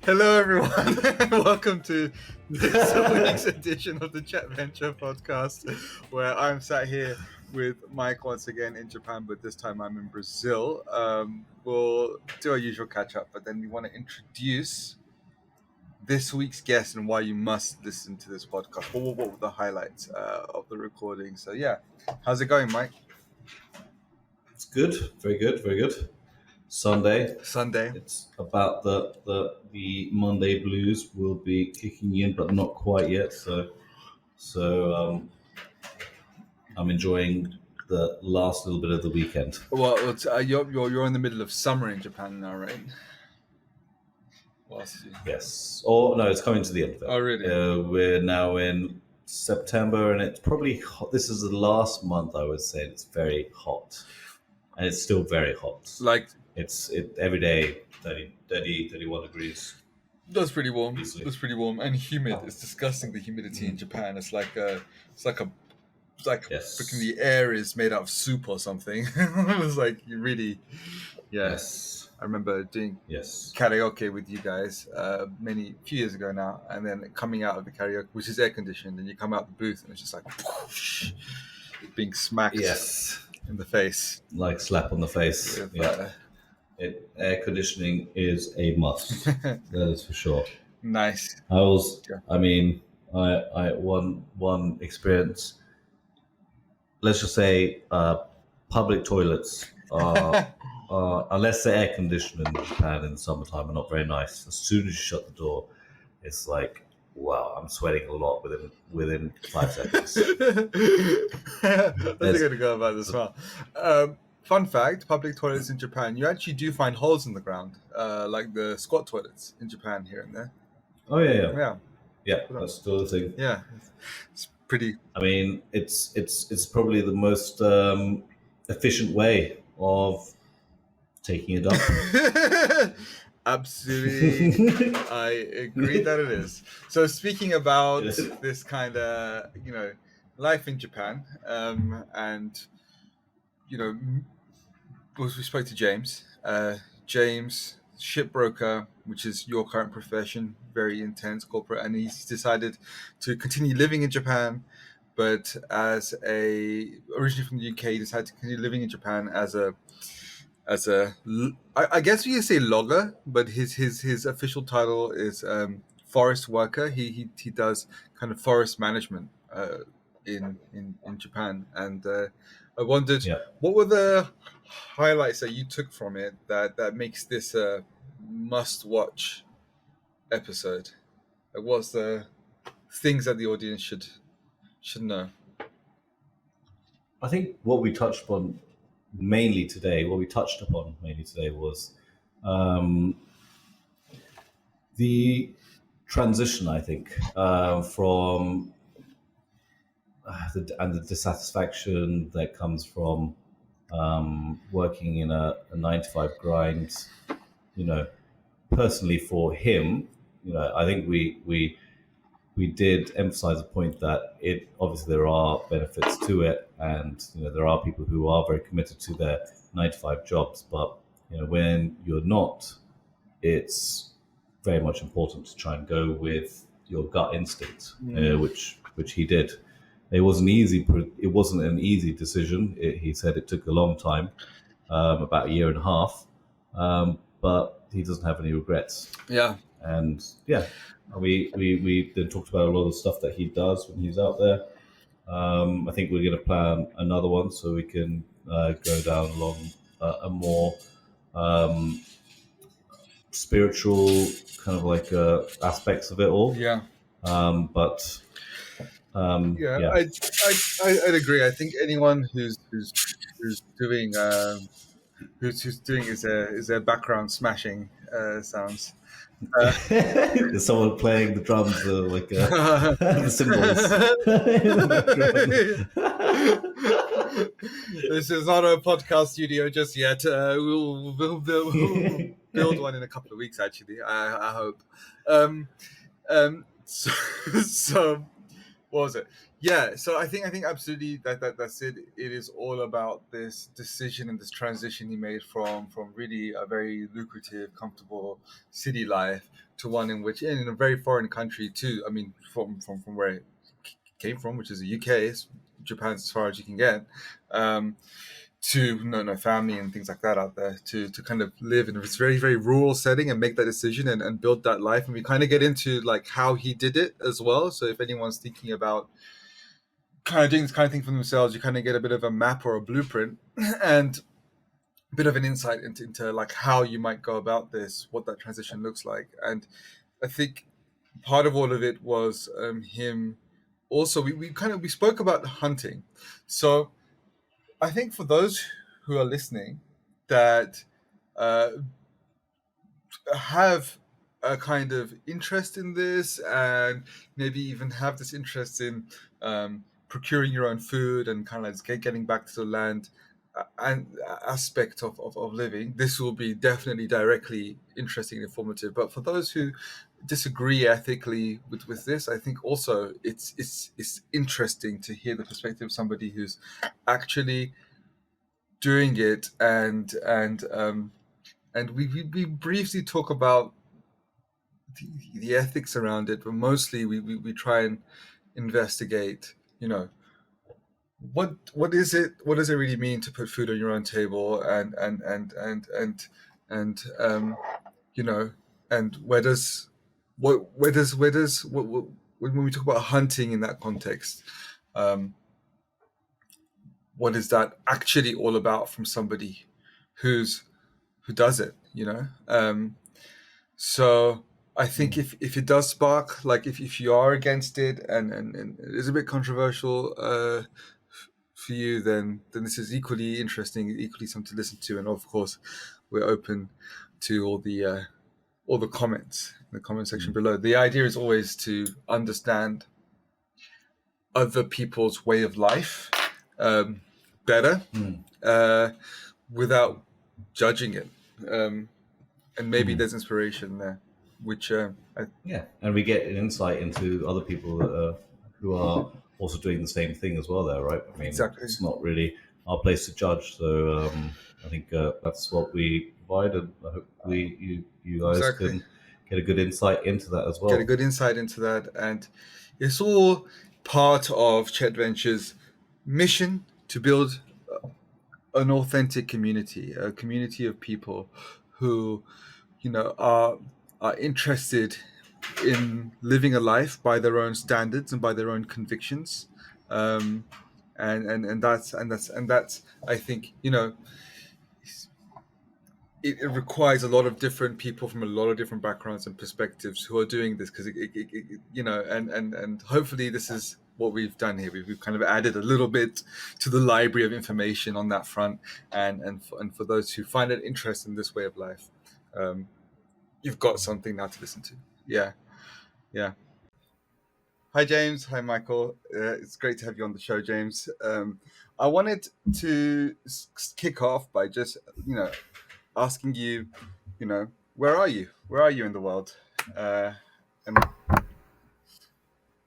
Hello, everyone. Welcome to this week's edition of the Chat Venture podcast, where I'm sat here with Mike once again in Japan, but this time I'm in Brazil. We'll do our usual catch up, but then we want to introduce this week's guest and why you must listen to this podcast. What were the highlights of the recording? So, yeah, how's it going, Mike? It's good, very good, very good. Sunday. Sunday. It's about the Monday blues will be kicking in, but not quite yet. So I'm enjoying the last little bit of the weekend. Well, you're in the middle of summer in Japan now, right? Yes. Oh no, it's coming to the end of it. Oh, really? We're now in September, and it's probably hot. This is the last month I would say it's very hot, and it's still very hot. Like it's every day 30, 31 degrees. That's pretty warm. Easily. That's pretty warm and humid. It's disgusting, the humidity in Japan. It's like yes. Freaking the air is made out of soup or something. It's like you really, yes. I remember doing karaoke with you guys few years ago now, and then coming out of the karaoke, which is air conditioned, and you come out the booth and it's just like whoosh, being smacked in the face, like slap on the face. With, air conditioning is a must. That is for sure. Nice. I one experience. Let's just say public toilets are. Unless they're air conditioned in Japan in the summertime, are not very nice. As soon as you shut the door, it's like, wow, I'm sweating a lot within 5 seconds. That's going to go about this well. Fun fact: public toilets in Japan, you actually do find holes in the ground, like the squat toilets in Japan here and there. Oh yeah. That's still the thing. Yeah, it's pretty. I mean, it's probably the most efficient way of taking it up. Absolutely, I agree that it is. So speaking about this kind of life in Japan, and we spoke to James. James, shipbroker, which is your current profession, very intense corporate, and he's decided to continue living in Japan. But originally from the UK, he decided to continue living in Japan as a I guess you say logger, but his official title is forest worker. He does kind of forest management in Japan, and I wondered what were the highlights that you took from it that makes this a must-watch episode. What's the things that the audience should know? I think what we touched upon mainly today was the transition, I think, from the dissatisfaction that comes from working in a 9-to-5 grind. Personally for him, I think we did emphasize the point that obviously there are benefits to it, and there are people who are very committed to their 9-to-5 jobs. But when you're not, it's very much important to try and go with your gut instinct, which he did. It wasn't an easy decision. He said it took a long time, about a year and a half, but he doesn't have any regrets. Yeah, and we then talked about a lot of the stuff that he does when he's out there. I think we're going to plan another one so we can go down along a more spiritual kind of like aspects of it all. Yeah. I'd agree. I think anyone who's doing is a background smashing sounds. There's someone playing the drums, the cymbals. This is not a podcast studio just yet. We'll build one in a couple of weeks. Actually, I hope. So what was it? Yeah, so I think absolutely that's it. It is all about this decision and this transition he made from really a very lucrative, comfortable city life to one in which in a very foreign country too. I mean, from where it came from, which is the UK, Japan's as far as you can get. To no family and things like that out there to kind of live in this very very rural setting and make that decision and build that life, and we kind of get into like how he did it as well. So if anyone's thinking about kind of doing this kind of thing for themselves, you kind of get a bit of a map or a blueprint and a bit of an insight into like how you might go about this, what that transition looks like. And I think part of all of it was him also we spoke about hunting. So I think for those who are listening that uh, have a kind of interest in this and maybe even have this interest in procuring your own food and kind of like getting back to the land and aspect of living, this will be definitely directly interesting and informative. But for those who disagree ethically with this, I think also it's interesting to hear the perspective of somebody who's actually doing it and we briefly talk about the ethics around it, but mostly we try and investigate, what is it? What does it really mean to put food on your own table, and you know, and where does when we talk about hunting in that context, um, what is that actually all about from somebody who's who does it? So I think Mm. if it does spark, like if you are against it and it is a bit controversial for you, then this is equally interesting, equally something to listen to, and of course we're open to all the comments in the comment section Mm. below. The idea is always to understand other people's way of life better Mm. uh, without judging it, and maybe Mm. there's inspiration there, which Yeah, and we get an insight into other people who are also doing the same thing as well. There, right? I mean, exactly. it's not really our place to judge. So I think that's what we provide, and hopefully you guys Exactly. can get a good insight into that as Get a well. good insight into that. And it's all part of Chet Venture's mission to build an authentic community, a community of people who, are interested in living a life by their own standards and by their own convictions. Um, and that's I think, it requires a lot of different people from a lot of different backgrounds and perspectives who are doing this because and hopefully this is what we've done here. We've kind of added a little bit to the library of information on that front, and for those who find an interest in this way of life, um, you've got something now to listen to. Yeah, yeah. Hi James, hi Michael. It's great to have you on the show, James. I wanted to kick off by just asking you, where are you? Where are you in the world? Uh, and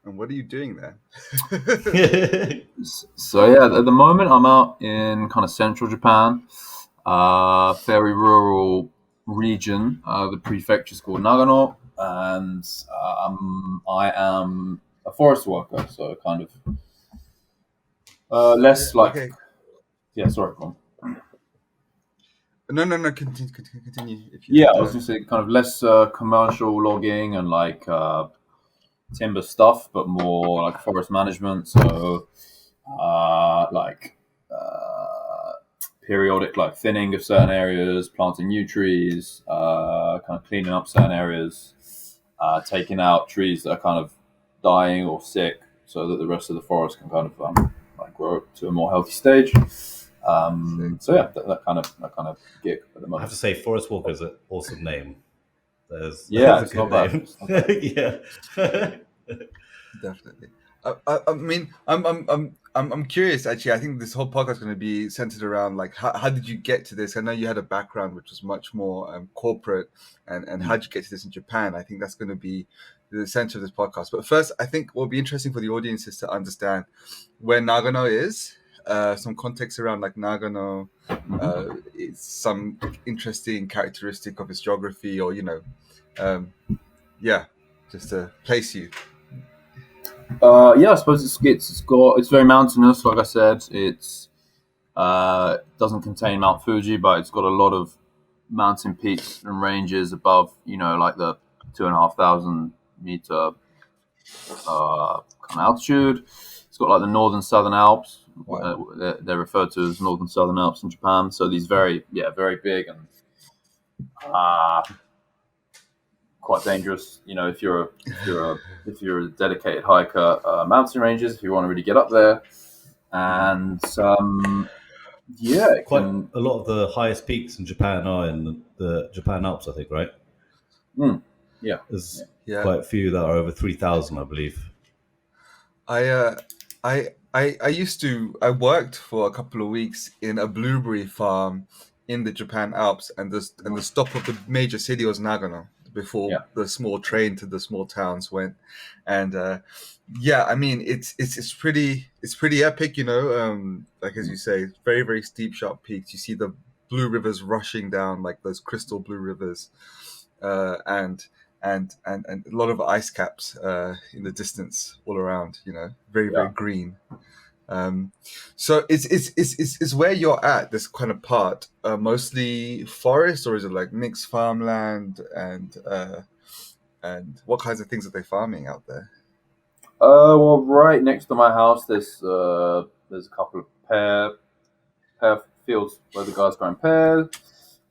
and what are you doing there? So yeah, at the moment I'm out in kind of central Japan, very rural region. The prefecture is called Nagano, and I am a forest worker, so kind of Yeah. less like Okay. yeah. Sorry, go on. No. Continue. If you Yeah, had I was gonna say kind of less commercial logging and like timber stuff, but more like forest management. So like periodic like thinning of certain areas, planting new trees, kind of cleaning up certain areas, taking out trees that are kind of dying or sick, so that the rest of the forest can kind of like grow to a more healthy stage. Sick. So yeah, that kind of gig at the I have moment. to say, Forest Walker is an awesome name. Yeah, There's a it's good not bad. name. It's not bad. Yeah. Definitely. I mean, I'm curious. Actually, I think this whole podcast is going to be centered around like how did you get to this? I know you had a background which was much more corporate, and how Mm. did you get to this in Japan? I think that's going to be the center of this podcast. But first, I think what will be interesting for the audience is to understand where Nagano is, some context around like Nagano, some interesting characteristic of its geography, or just to place you. I suppose it's very mountainous. Like I said, it's doesn't contain Mount Fuji, but it's got a lot of mountain peaks and ranges above, like the 2,500 meter kind of altitude. It's got like the northern southern Alps. Wow. They're referred to as northern southern Alps in Japan. So these very big and quite dangerous. If you're a dedicated hiker, mountain ranges. If you want to really get up there, and quite a lot of the highest peaks in Japan are in the Japan Alps, I think, right? Yeah, there's quite a few that are over 3,000, I believe. I worked for a couple of weeks in a blueberry farm in the Japan Alps, and the stop of the major city was Nagano before the small train to the small towns went, and I mean it's pretty epic, like as you say, very very steep sharp peaks. You see the blue rivers rushing down, like those crystal blue rivers, and a lot of ice caps in the distance all around, very very green. So is where you're at, this kind of part, mostly forest, or is it like mixed farmland, and what kinds of things are they farming out there? Well, right next to my house, there's a couple of pear fields where the guys growing pears.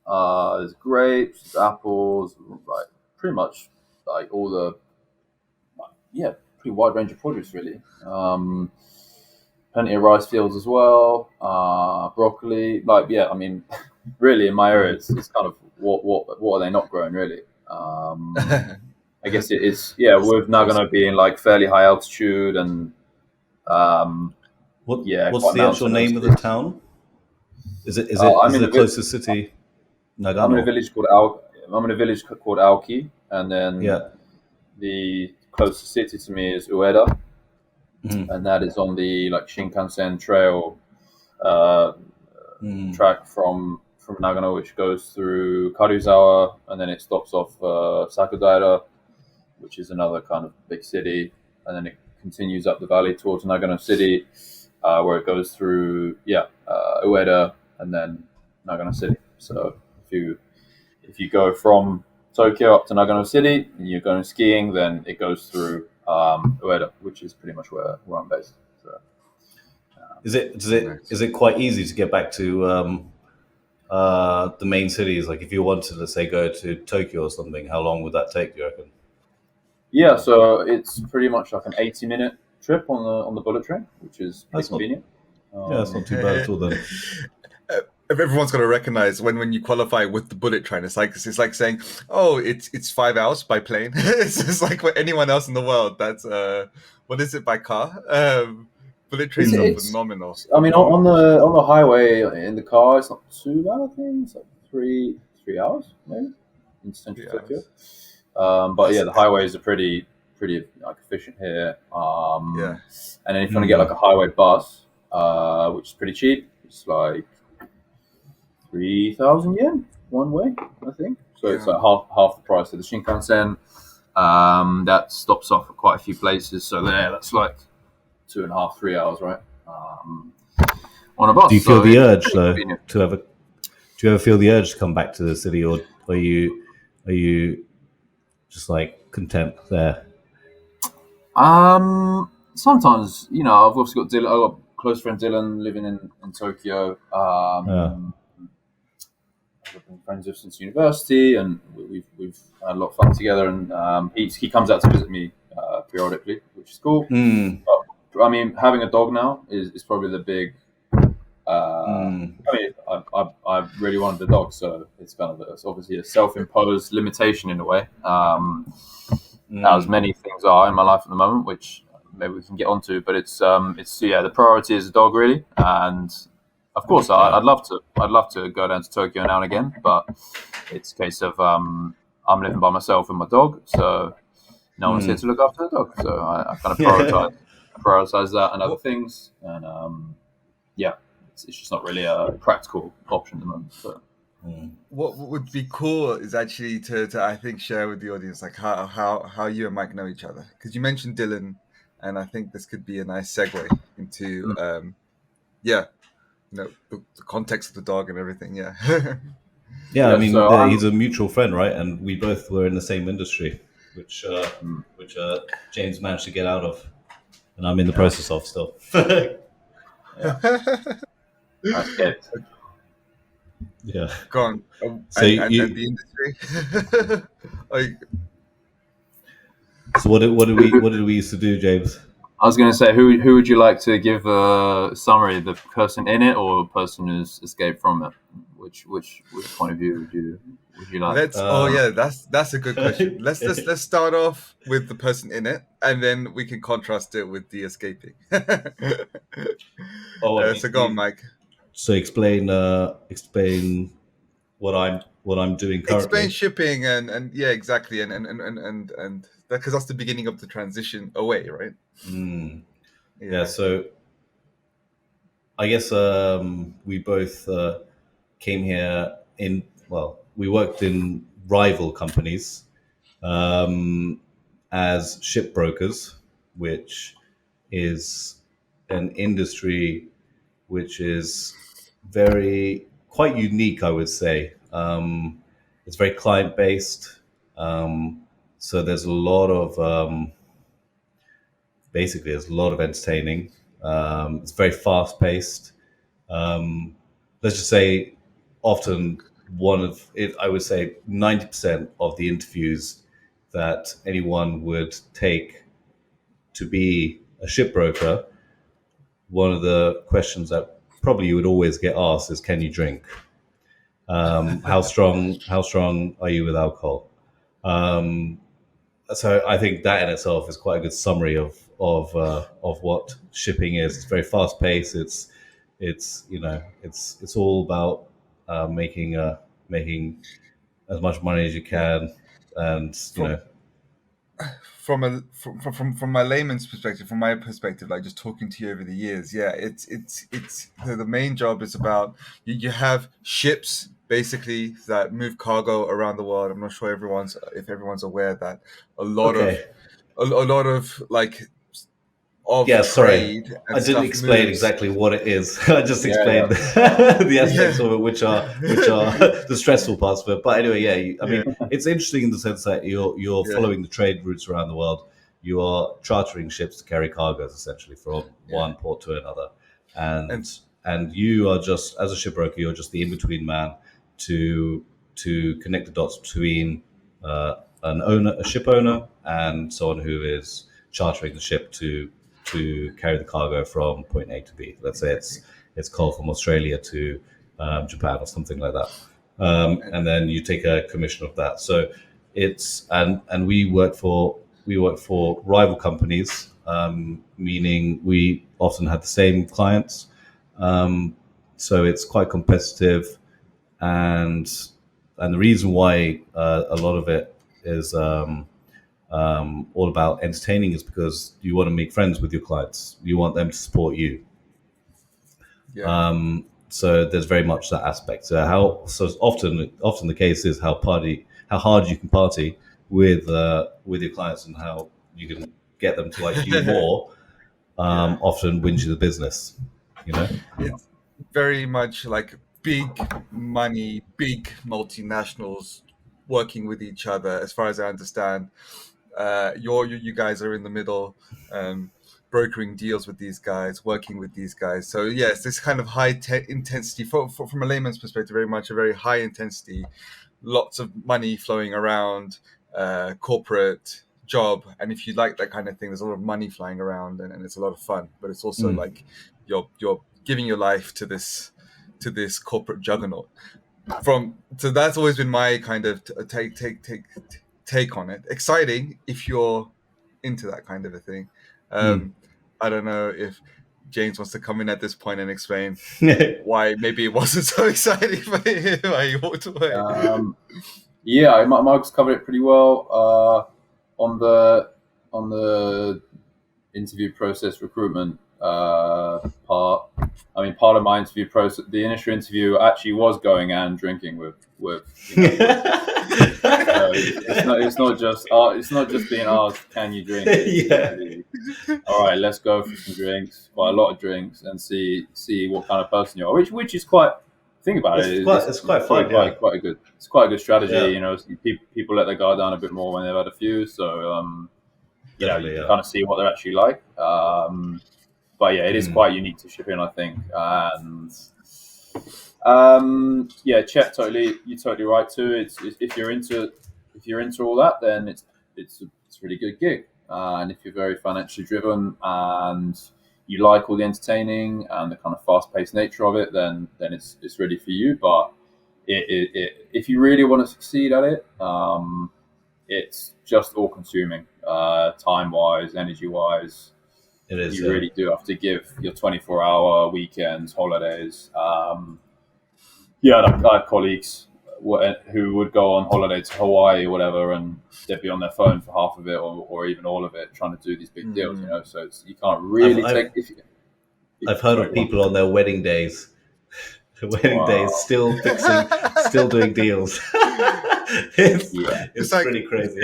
There's grapes, there's apples, like pretty much like all the pretty wide range of produce really. Plenty of rice fields as well, broccoli. I mean, really in my area, it's kind of what are they not growing really? I guess it's with Nagano being like fairly high altitude and what's the actual name of the town? Is it the closest city? Nagano. I'm in a village called Aoki, and then the closest city to me is Ueda. And that is on the Shinkansen trail track from Nagano, which goes through Karuizawa, and then it stops off Sakudaira, which is another kind of big city, and then it continues up the valley towards Nagano City, where it goes through Ueda and then Nagano City. So if you go from Tokyo up to Nagano City and you're going skiing, then it goes through Ueda, which is pretty much where I'm based. So, is it quite easy to get back to the main cities? Like if you wanted to, say, go to Tokyo or something, how long would that take, do you reckon? Yeah, so it's pretty much like an 80-minute trip on the bullet train, which is pretty convenient. That's not too bad at all then. Everyone's got to recognize when you qualify with the bullet train, it's like saying, oh, it's 5 hours by plane. It's just like for anyone else in the world. That's what is it by car? Bullet trains are phenomenal. I mean, on the highway in the car, it's not too bad. I think it's like 3 hours maybe in central Tokyo. But the highways are pretty efficient here. And then if you want to get like a highway bus, which is pretty cheap, it's like 3,000 yen one way, I think. So it's like half the price of the Shinkansen. That stops off at quite a few places. So that's like 2.5, 3 hours, right? On a bus. Do you feel the urge though to have do you ever feel the urge to come back to the city, or are you just like content there? Sometimes, I've also got Dylan. I've got a close friend Dylan living in Tokyo. We've been friends with since university, and we've had a lot of fun together. And he comes out to visit me periodically, which is cool. But, I mean, having a dog now is probably the big. I mean, I really wanted a dog, so it's obviously a self-imposed limitation in a way. As many things are in my life at the moment, which maybe we can get onto. But it's the priority is a dog really, and of course I'd love to go down to Tokyo now and again, but it's a case of I'm living by myself and my dog, so no one's here to look after the dog. So I kind of prioritize that and other What things. And yeah, it's just not really a practical option at the moment. So. what would be cool is actually to I think share with the audience like how you and Mike know each other, because you mentioned Dylan, and I think this could be a nice segue into yeah, the context of the dog and everything. Yeah. Yeah, I Yeah, mean, so he's a mutual friend, right? And we both were in the same industry, which James managed to get out of, and I'm in the yeah, process of still. yeah, that's good. Yeah. Go on. So And you, the industry. Like, so what did we used to do, James? I was going to say, who would you like to give a summary? The person in it or the person who's escaped from it? Which point of view would you like? let's. Oh yeah, that's a good question. Let's start off with the person in it, and then we can contrast it with the escaping. Oh, So go on, Mike. so explain what I'm doing Explain currently. shipping and yeah, exactly, and because that's the beginning of the transition away, right? Yeah. Yeah. So I guess we both came here in, well, we worked in rival companies as shipbrokers, which is an industry which is quite unique, I would say. It's very client based. So there's a lot of basically there's a lot of entertaining. It's very fast paced. Let's just say often one of it, I would say 90% of the interviews that anyone would take to be a shipbroker, one of the questions that probably you would always get asked is, can you drink? How strong are you with alcohol? Um, so I think that in itself is quite a good summary of what shipping is. It's very fast paced. It's it's all about making as much money as you can, and From from my layman's perspective, from my perspective, like just talking to you over the years, yeah, it's the main job is about you have ships basically that move cargo around the world. I'm not sure if everyone's aware that a lot of okay. a lot of like of Yeah, sorry. trade I and didn't stuff explain moves. exactly what it is. I just Yeah, yeah, explained the Yeah. aspects of it, which are the stressful parts of it. But anyway, yeah. I Yeah. mean, it's interesting in the sense that you're Yeah. following the trade routes around the world. You are chartering ships to carry cargoes essentially from Yeah. one port to another, And and you are just, as a shipbroker, you're just the in between man to connect the dots between a ship owner, and someone who is chartering the ship to carry the cargo from point A to B. Let's say exactly. it's coal from Australia to Japan or something like that, And and then you take a commission of that. So it's and we work for rival companies, meaning we often have the same clients. So it's quite competitive, and the reason why a lot of it is all about entertaining is because you want to make friends with your clients. You want them to support you. yeah. So there's very much that aspect. So often the case is how hard you can party with your clients, and how you can get them to like you more. Yeah. Often wins you the business. You know. It's very much like big money, big multinationals working with each other. As far as I understand, you guys are in the middle, brokering deals with these guys, working with these guys. So yes, this kind of intensity, from a layman's perspective, very much a very high intensity, lots of money flowing around, corporate job. And if you like that kind of thing, there's a lot of money flying around, and it's a lot of fun. But it's also like you're giving your life to this corporate juggernaut. So that's always been my kind of take on it. Exciting if you're into that kind of a thing. I don't know if James wants to come in at this point and explain why maybe it wasn't so exciting for him, why he walked away. yeah. Mark's covered it pretty well. on the interview process recruitment part. I mean, part of my interview process, the initial interview actually was going and drinking with it's not just being asked, can you drink? It's Yeah. literally, all right, let's go for some drinks, quite a lot of drinks, and see what kind of person you are. Which is quite. Think about It's it. quite it's quite Probably fun, yeah. quite a good. It's quite a good strategy. Yeah. You know, people let their guard down a bit more when they've had a few. So you know, you Definitely, can yeah. kind of see what they're actually like. But yeah, it is Mm. quite unique to shipping, I think. And yeah, Chet, you're totally right too. It's if you're into all that, then it's a really good gig. And if you're very financially driven and you like all the entertaining and the kind of fast-paced nature of it, then it's really for you. But if you really want to succeed at it, it's just all-consuming, time-wise, energy-wise. It is, You yeah. really do have to give your 24-hour weekends, holidays. Yeah, I had colleagues who would go on holiday to Hawaii or whatever, and they'd be on their phone for half of it or even all of it, trying to do these big deals. You know, so you can't I've really I've take if I've heard sorry, of go on. people on their wedding days, Wow. still fixing, still doing deals. it's Yeah. It's it's like, pretty crazy.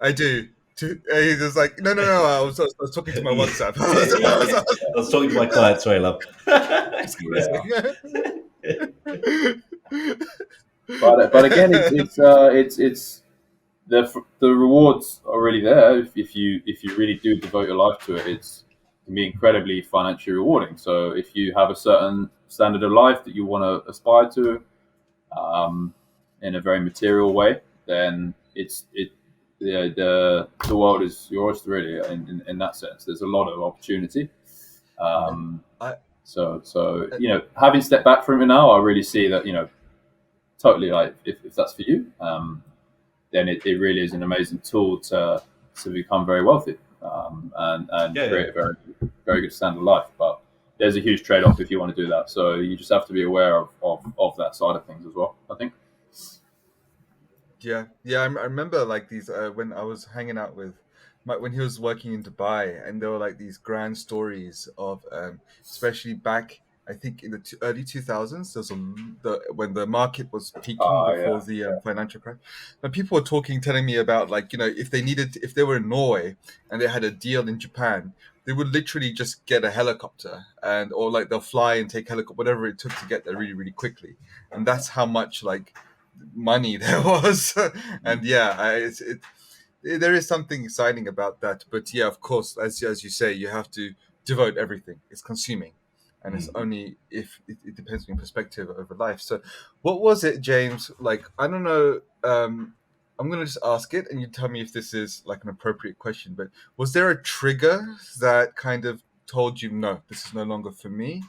I do. He was like, no. I was talking to my Yeah. WhatsApp. Yeah. I was talking to my client. Sorry, love. Yeah. It's But again, crazy. it's the rewards are really there if you really do devote your life to it. It can be incredibly financially rewarding. So if you have a certain standard of life that you want to aspire to, in a very material way, then the world is yours really. In that sense, there's a lot of opportunity. Um, I, so you know, having stepped back from it now, I really see that, you know, totally, like if that's for you, then it really is an amazing tool to become very wealthy, and Yeah, yeah. create a very good standard of life. But there's a huge trade off if you want to do that. So you just have to be aware of that side of things as well, I think. yeah. I remember like these when I was hanging out with when he was working in Dubai, and there were like these grand stories of, especially back, I think in the early 2000s. There's when the market was peaking before Yeah. the financial crash, and people were telling me about, like, if they were in Norway and they had a deal in Japan, they would literally just get a helicopter, or like they'll fly and take helicopter, whatever it took to get there really, really quickly, and that's how much like money there was. And yeah, there is something exciting about that. But yeah, of course, as you say, you have to devote everything. It's consuming, and it's Mm. only if it depends on your perspective over life. So what was it, James? Like, I don't know. I'm gonna just ask it, and you tell me if this is like an appropriate question. But was there a trigger that kind of told you, no, this is no longer for me,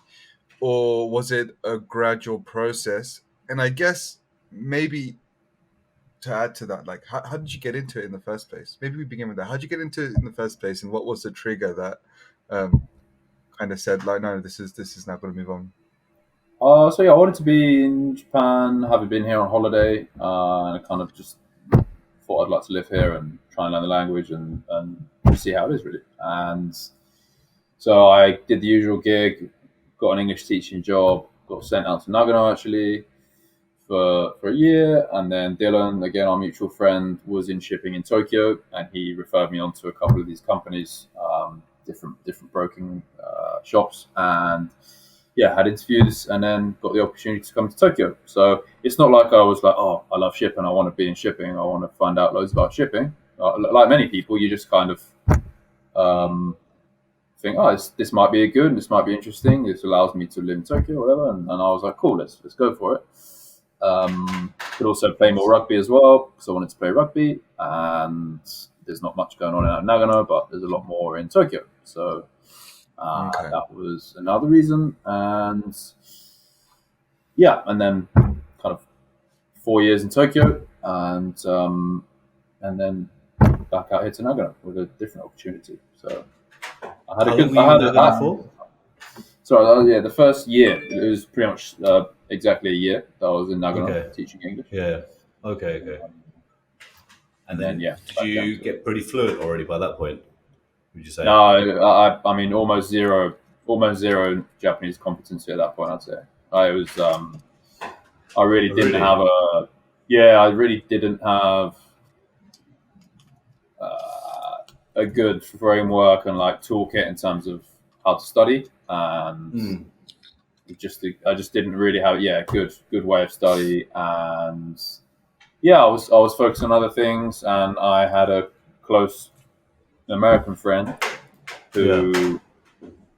or was it a gradual process? And I guess maybe to add to that, like, how did you get into it in the first place? Maybe we begin with that. How did you get into it in the first place, and what was the trigger that kind of said, like, no, this is not going to move on? So yeah, I wanted to be in Japan, having been here on holiday, and I kind of just thought I'd like to live here and try and learn the language and see how it is really. And so I did the usual gig, got an English teaching job, got sent out to Nagano actually for a year, and then Dylan, again our mutual friend, was in shipping in Tokyo, and he referred me on to a couple of these companies, different broking shops, and yeah, had interviews, and then got the opportunity to come to Tokyo. So it's not like I was like, oh, I love shipping, I want to be in shipping, I want to find out loads about shipping. Like many people, you just kind of um, think, oh, this might be this might be interesting. This allows me to live in Tokyo, or whatever. And I was like, cool, let's go for it. Could also play more Nice. rugby as well, because I wanted to play rugby. And there's not much going on in Nagano, but there's a lot more in Tokyo. So Okay. that was another reason. And yeah, and then kind of 4 years in Tokyo, and then back out here to Nagano with a different opportunity. So I had a How long good. were you in Nagano for? Sorry, yeah, the first year it was pretty much exactly a year that I was in Nagano Okay. teaching English. Yeah. Okay. Okay. And then then yeah. did back down you to- get pretty fluent already by that point? Would you say? No, I mean almost zero Japanese competency at that point. I'd say I was I really didn't Really? have I really didn't have a good framework and like toolkit in terms of how to study, and Mm. I just didn't really have good way of study, and yeah, I was focused on other things, and I had a close American friend who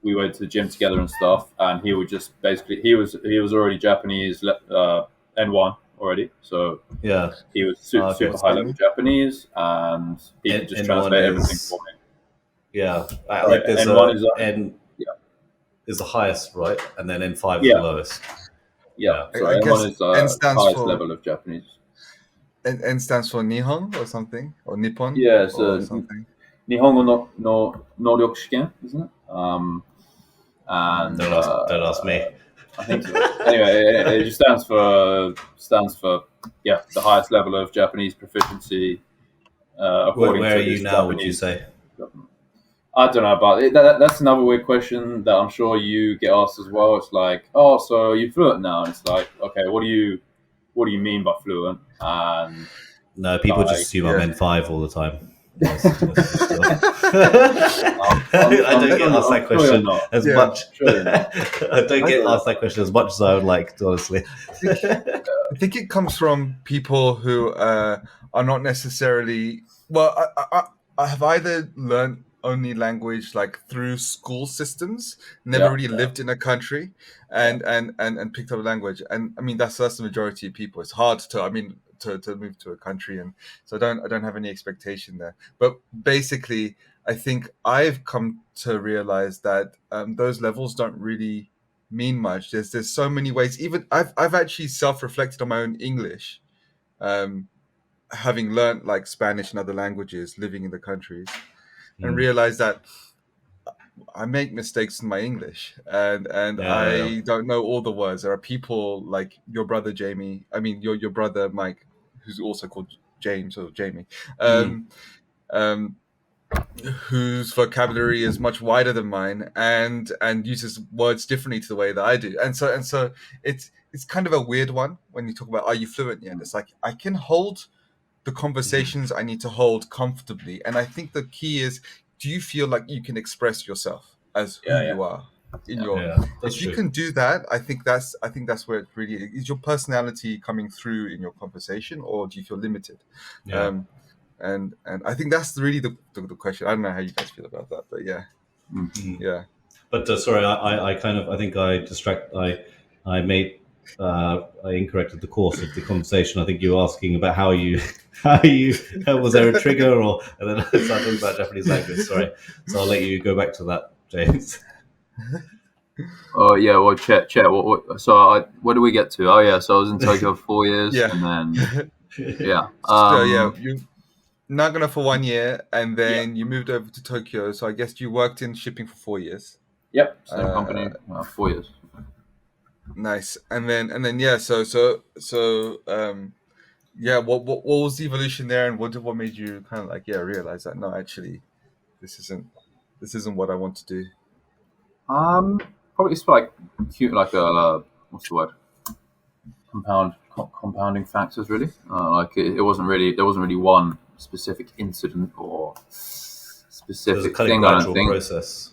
we went to the gym together and stuff, and he would just basically he was already Japanese N1 already, so Yeah. he was Okay. super high level Japanese, and he could just N1 translate everything is for me. yeah. Right, Like there's N1 a is N yeah is the highest, right? And then N5 is the yeah lowest. yeah. Yeah. So I N1 guess is N the stands highest for level of Japanese. N stands for Nihon or something, or Nippon Yeah, it's or something. Nihongo no Noryoku Shiken, isn't it? And Don't ask me. I think so. Anyway, it just stands for the highest level of Japanese proficiency according Where to are you this now? Would you Japanese say? government. I don't know about it. That's another weird question that I'm sure you get asked as well. It's like, oh, so you're fluent now? And it's like, okay, what do you mean by fluent? And No, people just like, assume Yeah. I'm N5 all the time. Most of the stuff. I I'm don't get asked that sure you're question not. as Yeah. much. Sure you're not. I don't get Sure. asked that question as much as I would like, honestly. I think it comes from people who are not necessarily well. I have either learned only language like through school systems, never Yeah, really yeah. lived in a country, and picked up a language. And I mean that's the majority of people. It's hard to move to a country, and so I don't have any expectation there. But basically, I think I've come to realize that those levels don't really mean much. There's so many ways. Even I've actually self-reflected on my own English, um, having learnt like Spanish and other languages, living in the countries, and Mm. realized that I make mistakes in my English, and Yeah. I don't know all the words. There are people like your brother Jamie. I mean your brother Mike, who's also called James or Jamie. Mm. Um, whose vocabulary is much wider than mine and uses words differently to the way that I do. And so it's kind of a weird one when you talk about are you fluent yet? It's like I can hold the conversations I need to hold comfortably. And I think the key is do you feel like you can express yourself as who Yeah. you are in your Yeah, that's if you true. can do that, I think that's where it really is your personality coming through in your conversation, or do you feel limited? Yeah. And I think that's really the question. I don't know how you guys feel about that, but yeah. Mm. Yeah. But sorry, I kind of I think I made I incorrected the course of the conversation. I think you were asking about how you was there a trigger or and then I started talking about Japanese language. Sorry, so I'll let you go back to that, James. Oh yeah, well, Chet. So where do we get to? Oh yeah, so I was in Tokyo for 4 years, Yeah. and then yeah, So yeah, you Nagano for 1 year, and yeah, then you moved over to Tokyo. So I guess you worked in shipping for 4 years. yep, same company, 4 years. Nice. And then yeah. Yeah. What was the evolution there, and what made you kind of like realize that no, actually, this isn't what I want to do. Probably it's like cute, like what's the word? Compounding factors, really. Like it wasn't really there wasn't really one specific incident or It was a specific kind of thing. I don't gradual think. process.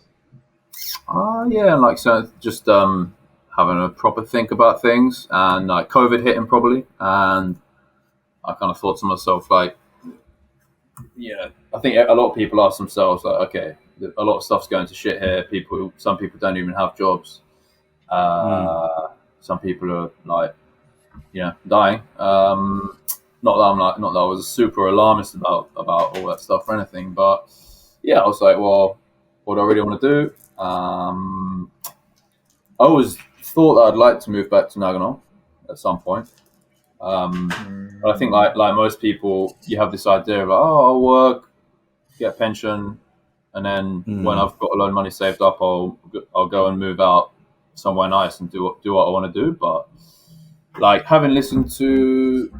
Yeah, and like so, just having a proper think about things, and like COVID hitting probably, and I kind of thought to myself like, I think a lot of people ask themselves like, okay, a lot of stuff's going to shit here. Some people don't even have jobs. Some people are like, dying. Not that I was super alarmist about all that stuff or anything, but yeah, I was like, well, what do I really want to do? I always thought that I'd like to move back to Nagano at some point. But I think like most people, you have this idea of I'll work, get a pension, and then when I've got a load of money saved up, I'll go and move out somewhere nice and do what I want to do. But like having listened to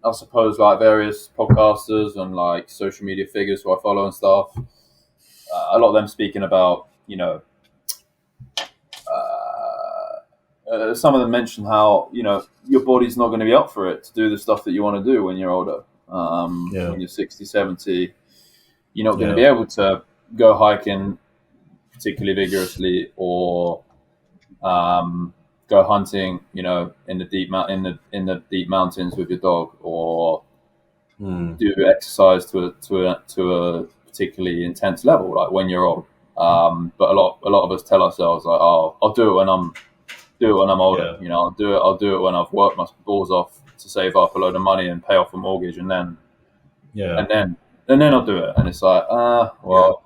I suppose like various podcasters and like social media figures who I follow and stuff. A lot of them speaking about, some of them mention how your body's not going to be up for it to do the stuff that you want to do when you're older. Yeah. When you're 60, 70, you're not going to Yeah. be able to go hiking particularly vigorously or go hunting, in the deep mountains with your dog, or do exercise to a particularly intense level, like when you're old. But a lot of us tell ourselves like, oh, I'll do it when I'm older. Yeah. I'll do it when I've worked my balls off to save up a load of money and pay off a mortgage, and then Yeah. and then I'll do it. And it's like, well,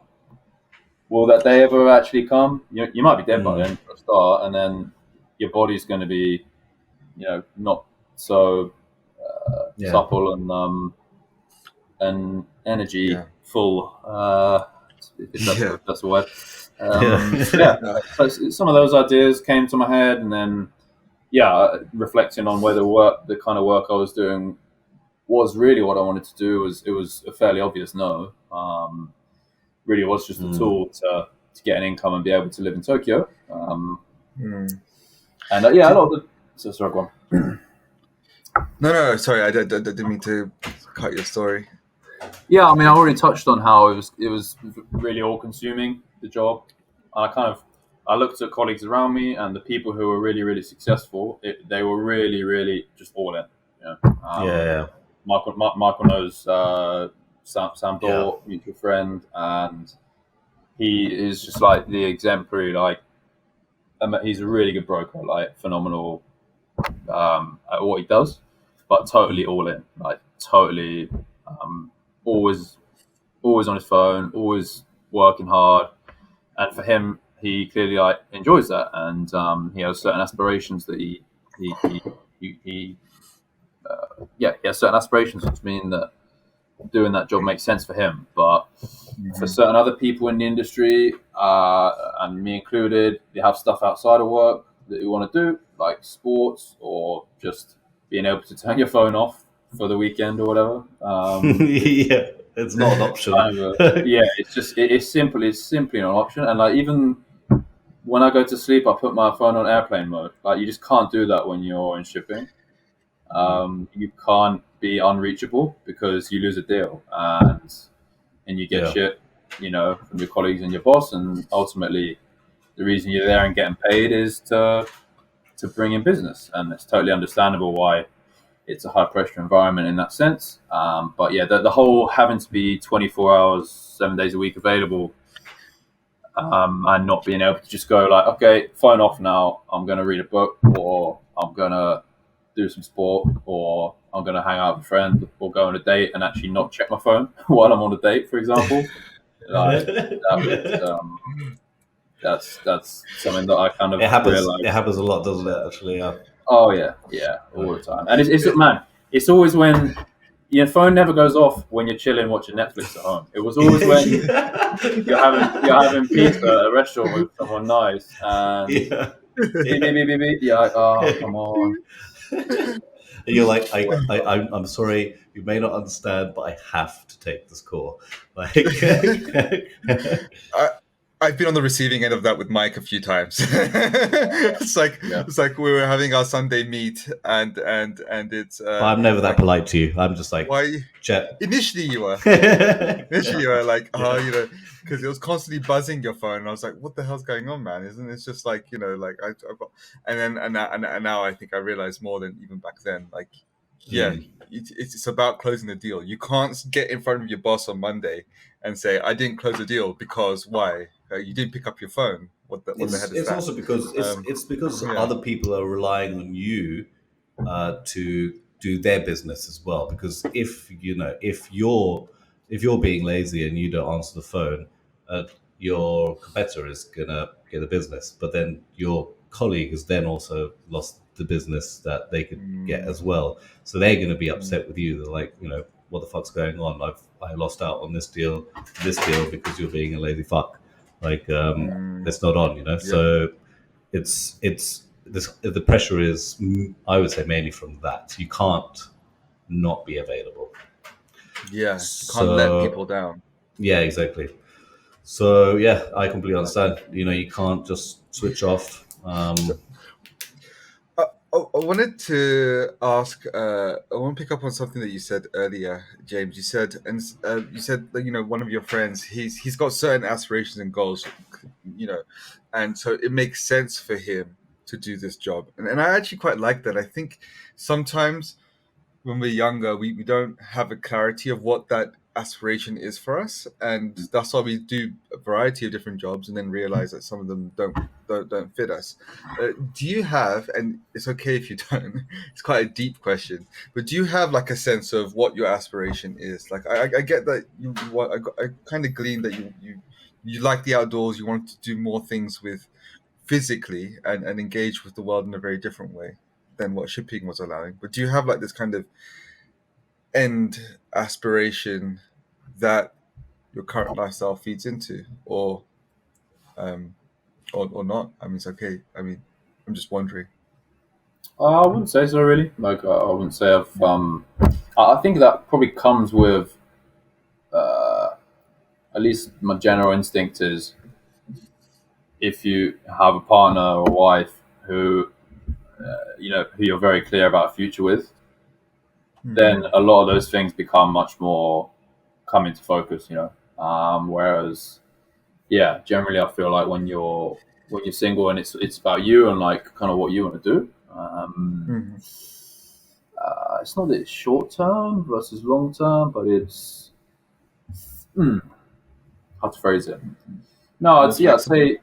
will that day ever actually come? You might be dead by then for a start, and then your body's going to be, not so supple and energy full. If that's the word. So some of those ideas came to my head, and then reflecting on whether the kind of work I was doing was really what I wanted to do, it was a fairly obvious no. Really, it was just a tool to get an income and be able to live in Tokyo. And a lot of the. So sorry, go on. No, sorry, I didn't mean to cut your story. Yeah, I mean, I already touched on how it was really all consuming, the job. And I looked at colleagues around me and the people who were really, really successful. They were really, really just all in. Michael knows Sam Dor, mutual friend, and he is just like the exemplary. Like, he's a really good broker, like phenomenal at what he does, but totally all in, like totally. Always on his phone, always working hard, and for him, he clearly enjoys that, and he has certain aspirations that he has certain aspirations, which mean that doing that job makes sense for him. But for certain other people in the industry, and me included, you have stuff outside of work that you want to do, like sports or just being able to turn your phone off for the weekend or whatever. It's not an option. It's simply not an option. And like, even when I go to sleep, I put my phone on airplane mode. Like, you just can't do that when you're in shipping. You can't be unreachable because you lose a deal, and you get shit, from your colleagues and your boss. And ultimately, the reason you're there and getting paid is to bring in business, and it's totally understandable why it's a high pressure environment in that sense. But yeah, the whole having to be 24 hours, 7 days a week available, and not being able to just go like, okay, phone off now, I'm going to read a book, or I'm going to do some sport, or I'm going to hang out with a friend, or go on a date and actually not check my phone while I'm on a date, for example. Like, that's something that I kind of realized. It happens a lot, doesn't it? Actually, yeah. Oh yeah, all the time. And it's man, it's always when your phone never goes off when you're chilling watching Netflix at home. It was always when you're having pizza at a restaurant with someone nice, and you're like, oh, come on. And you're like, I'm sorry, you may not understand, but I have to take this call. Like, I've been on the receiving end of that with Mike a few times. It's like we were having our Sunday meet, and it's. I'm never that polite to you. I'm just like, why? Chet. Initially, you were. You were like, because it was constantly buzzing your phone, and I was like, "What the hell's going on, man? Isn't it just like like I've got?" And now I think I realize more than even back then. Like, it's about closing the deal. You can't get in front of your boss on Monday and say, "I didn't close the deal because why? You didn't pick up your phone." What the hell is that? It's also because it's because other people are relying on you to do their business as well. Because if you're being lazy and you don't answer the phone, your competitor is gonna get a business, but then your colleague has then also lost the business that they could get as well. So they're going to be upset with you. They're like, what the fuck's going on? I lost out on this deal because you're being a lazy fuck. Like, it's not on, So it's the pressure is, I would say, mainly from that. You can't not be available. Yeah, can't let people So down. yeah, exactly. So yeah, I completely understand. You can't just switch off. So I wanted to ask. I want to pick up on something that you said earlier, James. You said, and you said that one of your friends, he's got certain aspirations and goals, you know, and so it makes sense for him to do this job. And I actually quite like that. I think sometimes when we're younger, we don't have a clarity of what that aspiration is for us, and that's why we do a variety of different jobs, and then realize that some of them don't fit us. Do you have, and it's okay if you don't, it's quite a deep question, but do you have like a sense of what your aspiration is? Like I get that you want. I kind of glean that you like the outdoors. You want to do more things with physically and engage with the world in a very different way than what shipping was allowing. But do you have like this kind of end aspiration that your current lifestyle feeds into, um, or not? I mean, it's okay. I mean, I'm just wondering. I wouldn't say so, really. Like, I wouldn't say I've. I think that probably comes with, uh, at least my general instinct is, if you have a partner or a wife who, who you're very clear about a future with, then Mm, a lot of those things become much more come into focus. Whereas, yeah, generally I feel like when you're single and it's about you and like kind of what you want to do. mm, It's not that it's short term versus long term, but it's how to phrase it. No, more it's yeah. I'd flexible. say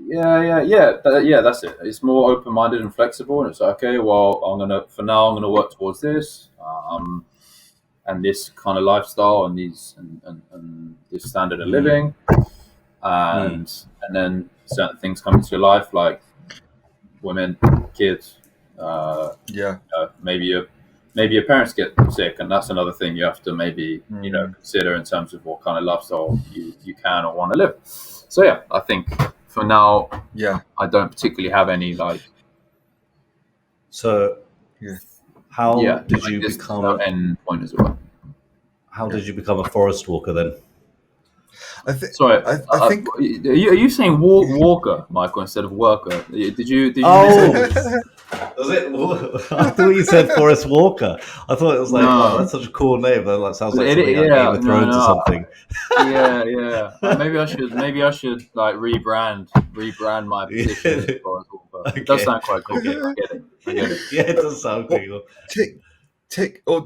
yeah. That's it. It's more open minded and flexible, and it's like, okay. Well, I'm gonna work towards this, and this kind of lifestyle, and and this standard of Mm, living, mm. and then certain things come into your life, like women, kids. Yeah. Maybe your parents get sick, and that's another thing you have to maybe Mm, consider in terms of what kind of lifestyle you can or want to live. So yeah, I think for now yeah. I don't particularly have any like So Yeah. yeah how did like you this become a end point as well. how Yeah. did you become a forest walker then? I think. Sorry, I think. are you saying walker, Michael, instead of worker? Did you Oh, miss? was it? I thought you said Forest Walker. I thought it was like, wow, No, that's such a cool name. That sounds like something out of Game yeah, of no, Thrones or no. something. Yeah. Maybe I should like rebrand my position as Yeah. far as Walker. It does Okay. sound quite cool. Okay. I get it. I get it. Yeah, it does sound Well, cool.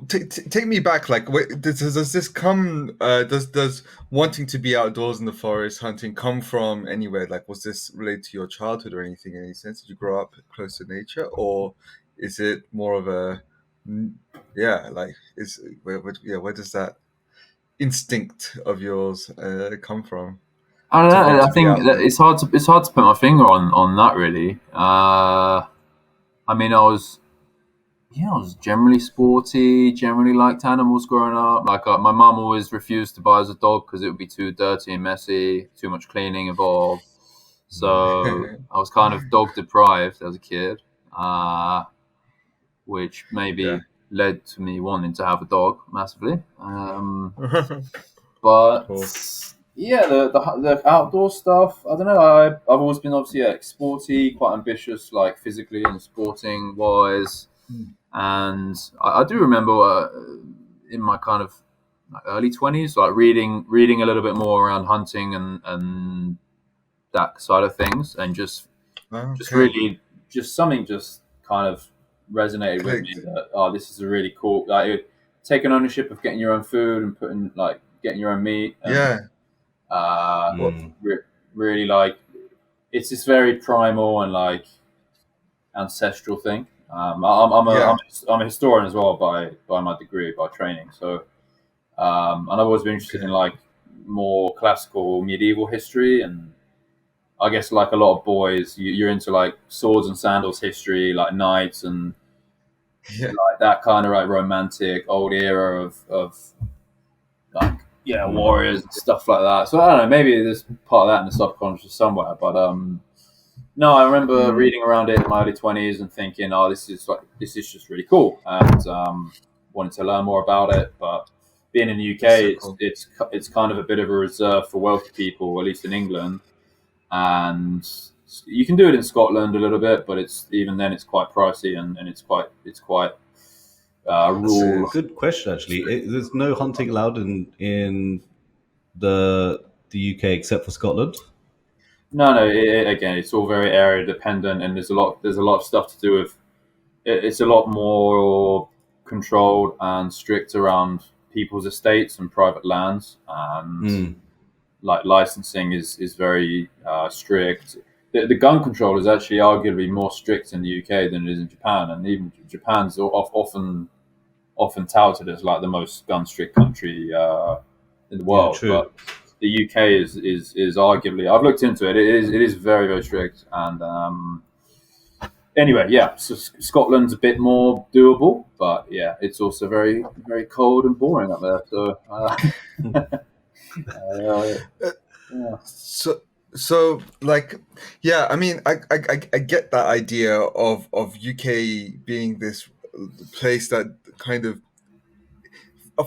take take me back. Like, wait, does this come? Does wanting to be outdoors in the forest hunting come from anywhere? Like, was this related to your childhood or anything? In any sense, did you grow up close to nature, or is it more of a yeah? Like, is where does that instinct of yours come from I don't to want know. I to be think out that there? it's hard to put my finger on that really. I mean, I was generally sporty, generally liked animals growing up. Like my mum always refused to buy us a dog because it would be too dirty and messy, too much cleaning involved. So I was kind of dog deprived as a kid, which Yeah. maybe led to me wanting to have a dog massively. But Cool. yeah, the outdoor stuff. I don't know. I've always been obviously sporty, quite ambitious, like physically and sporting wise. Mm. And I do remember in my kind of like early 20s, like reading a little bit more around hunting and that side of things, and just Okay. really just something just kind of resonated with me Clicked. that this is a really cool like taking ownership of getting your own food and putting like getting your own meat and Yeah. uh, Well, Mm. really like it's this very primal and like ancestral thing. yeah. I'm a historian as well by my degree, by training. So and I've always been interested in Okay. like more classical medieval history, and I guess like a lot of boys, you're into like swords and sandals history, like knights and Yeah. like that kind of like romantic old era of like Mm. warriors and stuff like that. So I don't know, maybe there's part of that in the subconscious somewhere, but no, I remember Mm. reading around it in my early 20s and thinking, oh, this is just really cool. And wanted to learn more about it. But being in the That's UK, so it's cool. it's it's kind of a bit of a reserve for wealthy people, at least in England. And you can do it in Scotland a little bit, but it's even then it's quite pricey and it's quite That's a rule. good question, actually. There's no hunting allowed in the UK except for Scotland. No, again, it's all very area dependent, and there's a lot of stuff to do with it's a lot more controlled and strict around people's estates and private lands, and Mm. like licensing is very strict. The gun control is actually arguably more strict in the UK than it is in Japan, and even Japan's often touted as like the most gun strict country in the Yeah, world. true. But the UK is arguably, I've looked into it. It is very very strict. And anyway, yeah. So Scotland's a bit more doable, but yeah, it's also very very cold and boring up there. So Uh, yeah. So, like, yeah, I mean, I get that idea of UK being this place that kind of,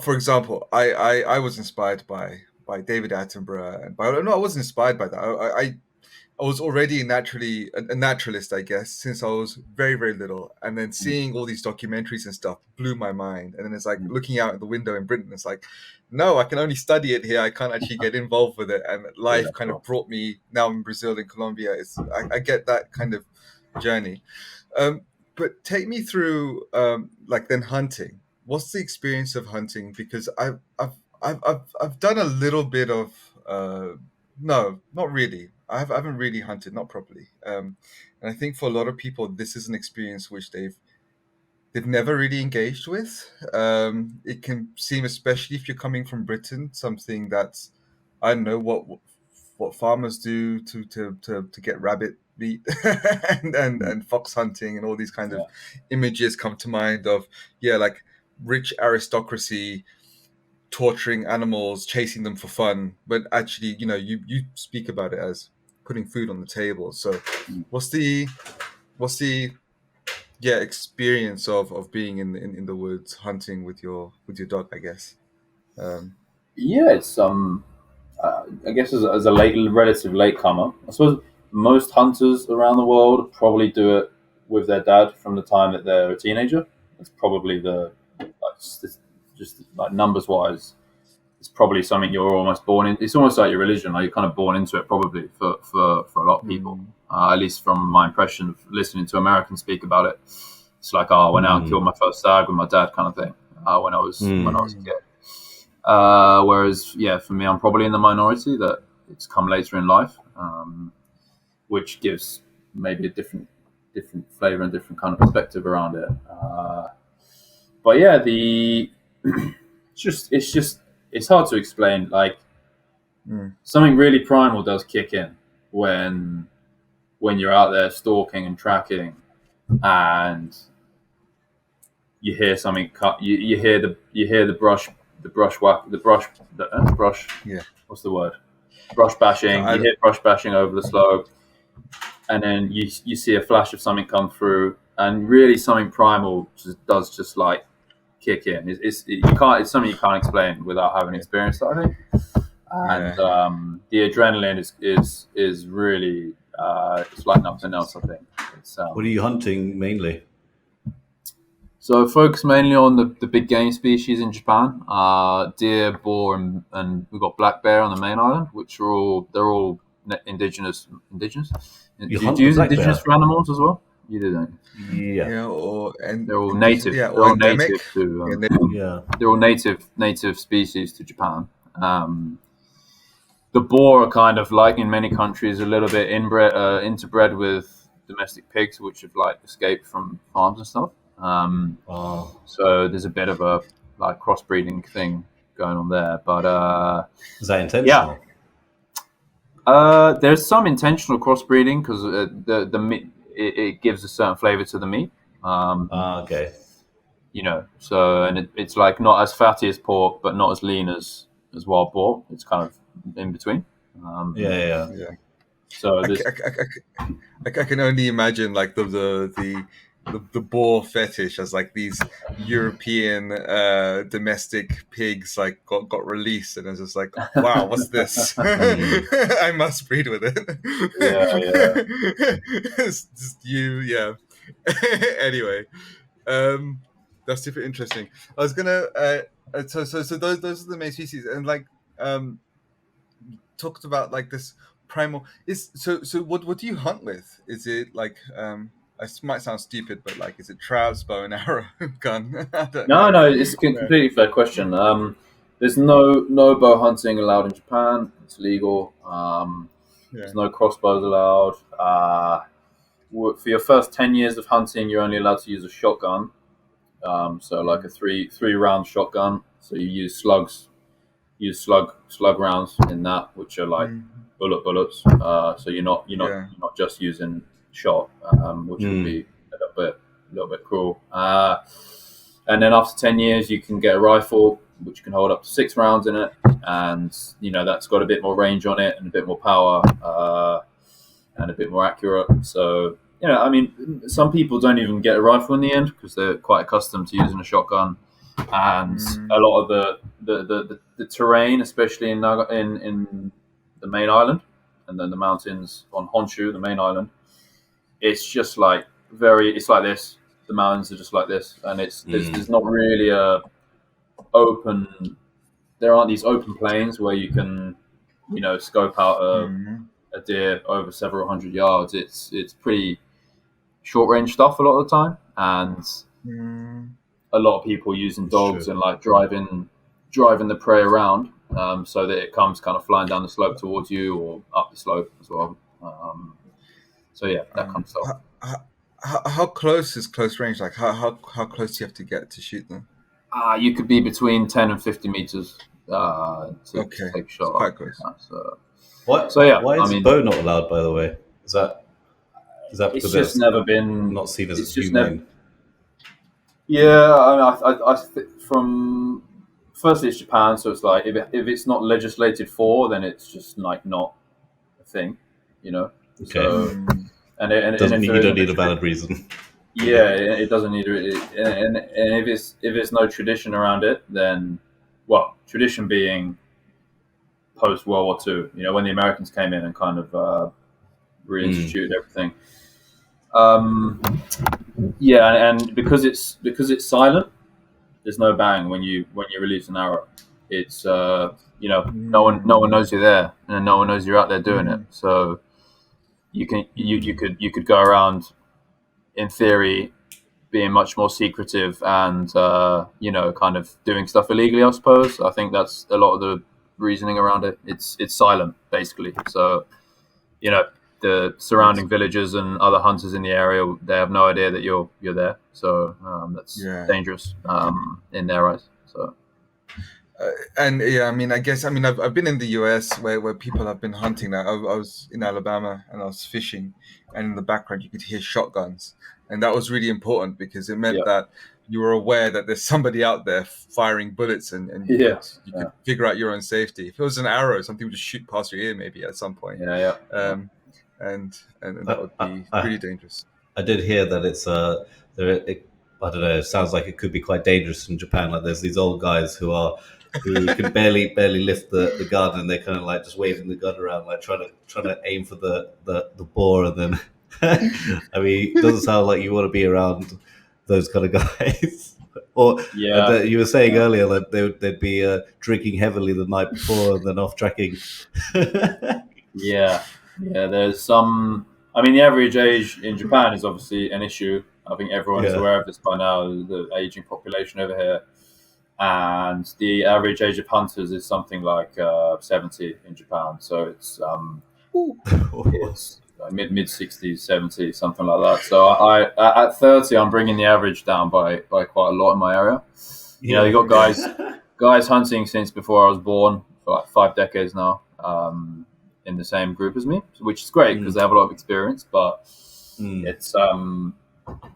for example, I was inspired by David Attenborough, and by no, I wasn't inspired by that. I was already naturally a naturalist, I guess, since I was very, very little. And then seeing all these documentaries and stuff blew my mind. And then it's like looking out the window in Britain, it's like, no, I can only study it here. I can't actually get involved with it. And Yeah, life kind of brought me now in Brazil and Colombia. I get that kind of journey. But take me through like then hunting. What's the experience of hunting? Because I've done a little bit of no, not really. I haven't really hunted, not properly. And I think for a lot of people, this is an experience which they've never really engaged with. It can seem, especially if you're coming from Britain, something that's I don't know what farmers do to get rabbit meat and fox hunting and all these kind of yeah. images come to mind of like rich aristocracy torturing animals, chasing them for fun, but actually, you speak about it as putting food on the table. So, what's the what's the experience of being in the woods hunting with your dog? I guess. Um, Yeah, it's I guess as a relative latecomer, I suppose most hunters around the world probably do it with their dad from the time that they're a teenager. It's probably just like numbers wise, it's probably something you're almost born in. It's almost like your religion, like you're kind of born into it probably for a lot of people. mm, At least from my impression of listening to Americans speak about it, it's like, oh, I went out and killed Mm. my first stag with my dad, kind of thing. When I was a Mm. kid. Whereas, yeah, for me, I'm probably in the minority that it's come later in life, which gives maybe a different flavor and different kind of perspective around it. But yeah, it's hard to explain. Like mm, something really primal does kick in when you're out there stalking and tracking, and you hear something cut. You hear the brush. yeah. What's the word? Brush bashing. You I, hear brush bashing over the slope, and then you see a flash of something come through, and really something primal just like kick in. You can't. It's something you can't explain without having yeah, experienced it, I think. And yeah. the adrenaline is really it's like nothing else. I think. It's What are you hunting mainly? So focus mainly on the big game species in Japan, deer, boar, and we've got black bear on the main island, which they're all indigenous. Indigenous? You Do hunt you the use black indigenous bear? for animals as well? You do, don't Yeah. Yeah, or They're all indigenous, native. yeah, They're or all endemic. native to. Yeah, Yeah. They're all native species to Japan. The boar are kind of like in many countries a little bit interbred with domestic pigs, which have like escaped from farms and stuff. Oh, So there's a bit of a like crossbreeding thing going on there, but is that yeah, intentional? there's some intentional crossbreeding because the meat it gives a certain flavor to the meat. Um, Ah, okay. so and it's like not as fatty as pork, but not as lean as wild boar. It's kind of in between. Yeah, Um, yeah, yeah. yeah. so I, there's ca- I can only imagine like the the boar fetish as like these European domestic pigs like got released, and it's just like, wow, what's this? Mm. I must breed with it. Yeah. It's just you, yeah. Anyway, that's super interesting. I was gonna so those are the main species, and like talked about like this primal is so what do you hunt with? Is it like it might sound stupid, but like, is it traps, bow and arrow, gun? I don't No, know. no, it's a Yeah. completely fair question. There's no bow hunting allowed in Japan. It's legal. Yeah. There's no crossbows allowed. For your first 10 years of hunting, you're only allowed to use a shotgun. So like a three round shotgun. So you use slug rounds in that, which are like Mm. bullets. So Yeah. you're not just using shot, which would Mm. be a little bit cruel. And then after 10 years, you can get a rifle which can hold up to 6 rounds in it, and that's got a bit more range on it and a bit more power, and a bit more accurate. So I mean, some people don't even get a rifle in the end because they're quite accustomed to using a shotgun, and a Mm. lot of the terrain, especially in the main island, and then the mountains on Honshu, the main island, it's just like it's like this. The mountains are just like this, and there's Mm. not really open. There aren't these open plains where you can scope out Mm. a deer over several hundred yards. It's pretty short range stuff a lot of the time, and Mm. a lot of people using That's dogs true. and like driving the prey around, so that it comes kind of flying down the slope towards you or up the slope as well. So yeah, that kind of stuff. How close is close range? Like how close do you have to get to shoot them? You could be between 10 and 50 meters to Okay, take a it's shot quite up. close. So yeah, Why I is mean, bow not allowed? By the way, is that it's because just it's never been. not seen as It's as just never. humane? Yeah, from firstly it's Japan, so it's like if it's not legislated for, then it's just like not a thing, you know. Okay, So Mm. and doesn't if need, there you don't isn't a need a valid reason. yeah, it doesn't need and if it's no tradition around it, then well, tradition being post World War II, when the Americans came in and kind of Mm. reinstituted everything. Um, yeah, and because it's silent, there's no bang when you release an arrow. It's no one knows you're there, and no one knows you're out there doing it. Mm. So you could go around in theory being much more secretive and kind of doing stuff illegally. I suppose I think that's a lot of the reasoning around it. It's silent basically. So you know the Yes. surrounding villagers and other hunters in the area, they have no idea that you're there. So that's Yeah. dangerous in their eyes. So And yeah, I mean, I've been in the US where people have been hunting now. I was in Alabama and I was fishing, and in the background you could hear shotguns, and that was really important because it meant yeah, that you were aware that there's somebody out there firing bullets, and you yeah, could you yeah, could figure out your own safety. If it was an arrow, something would just shoot past your ear maybe at some point, yeah, yeah, yeah. um, and that I, would I, be I really dangerous. I did hear that it's there. I don't know. It sounds like it could be quite dangerous in Japan. Like there's these old guys who can barely lift the gun, and they're kind of like just waving the gun around, like trying to aim for the boar, and then I mean, it doesn't sound like you want to be around those kind of guys. Or Yeah, you were saying yeah. earlier that they'd be drinking heavily the night before and then off tracking. Yeah, yeah. There's some. I mean, the average age in Japan is obviously an issue. I think everyone is Yeah. aware of this by now. The aging population over here, and the average age of hunters is something like 70 in Japan. So it's like mid 60s, 70, something like that. So at 30, I'm bringing the average down by quite a lot in my area. Yeah. You got guys hunting since before I was born for like 5 decades now, in the same group as me, which is great because they have a lot of experience. But Mm. it's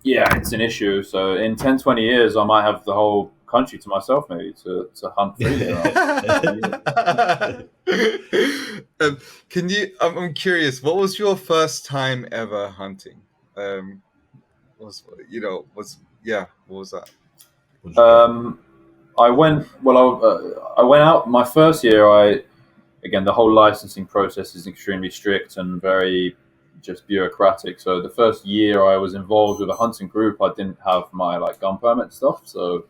it's an issue. So in 10, 20 years, I might have the whole country to myself, maybe to hunt freely around. Can you? I'm curious. What was your first time ever hunting? Um, what was that? What did you go? I went I went out my first year. Again, the whole licensing process is extremely strict and very just bureaucratic. So the first year I was involved with a hunting group, I didn't have my like gun permit stuff. So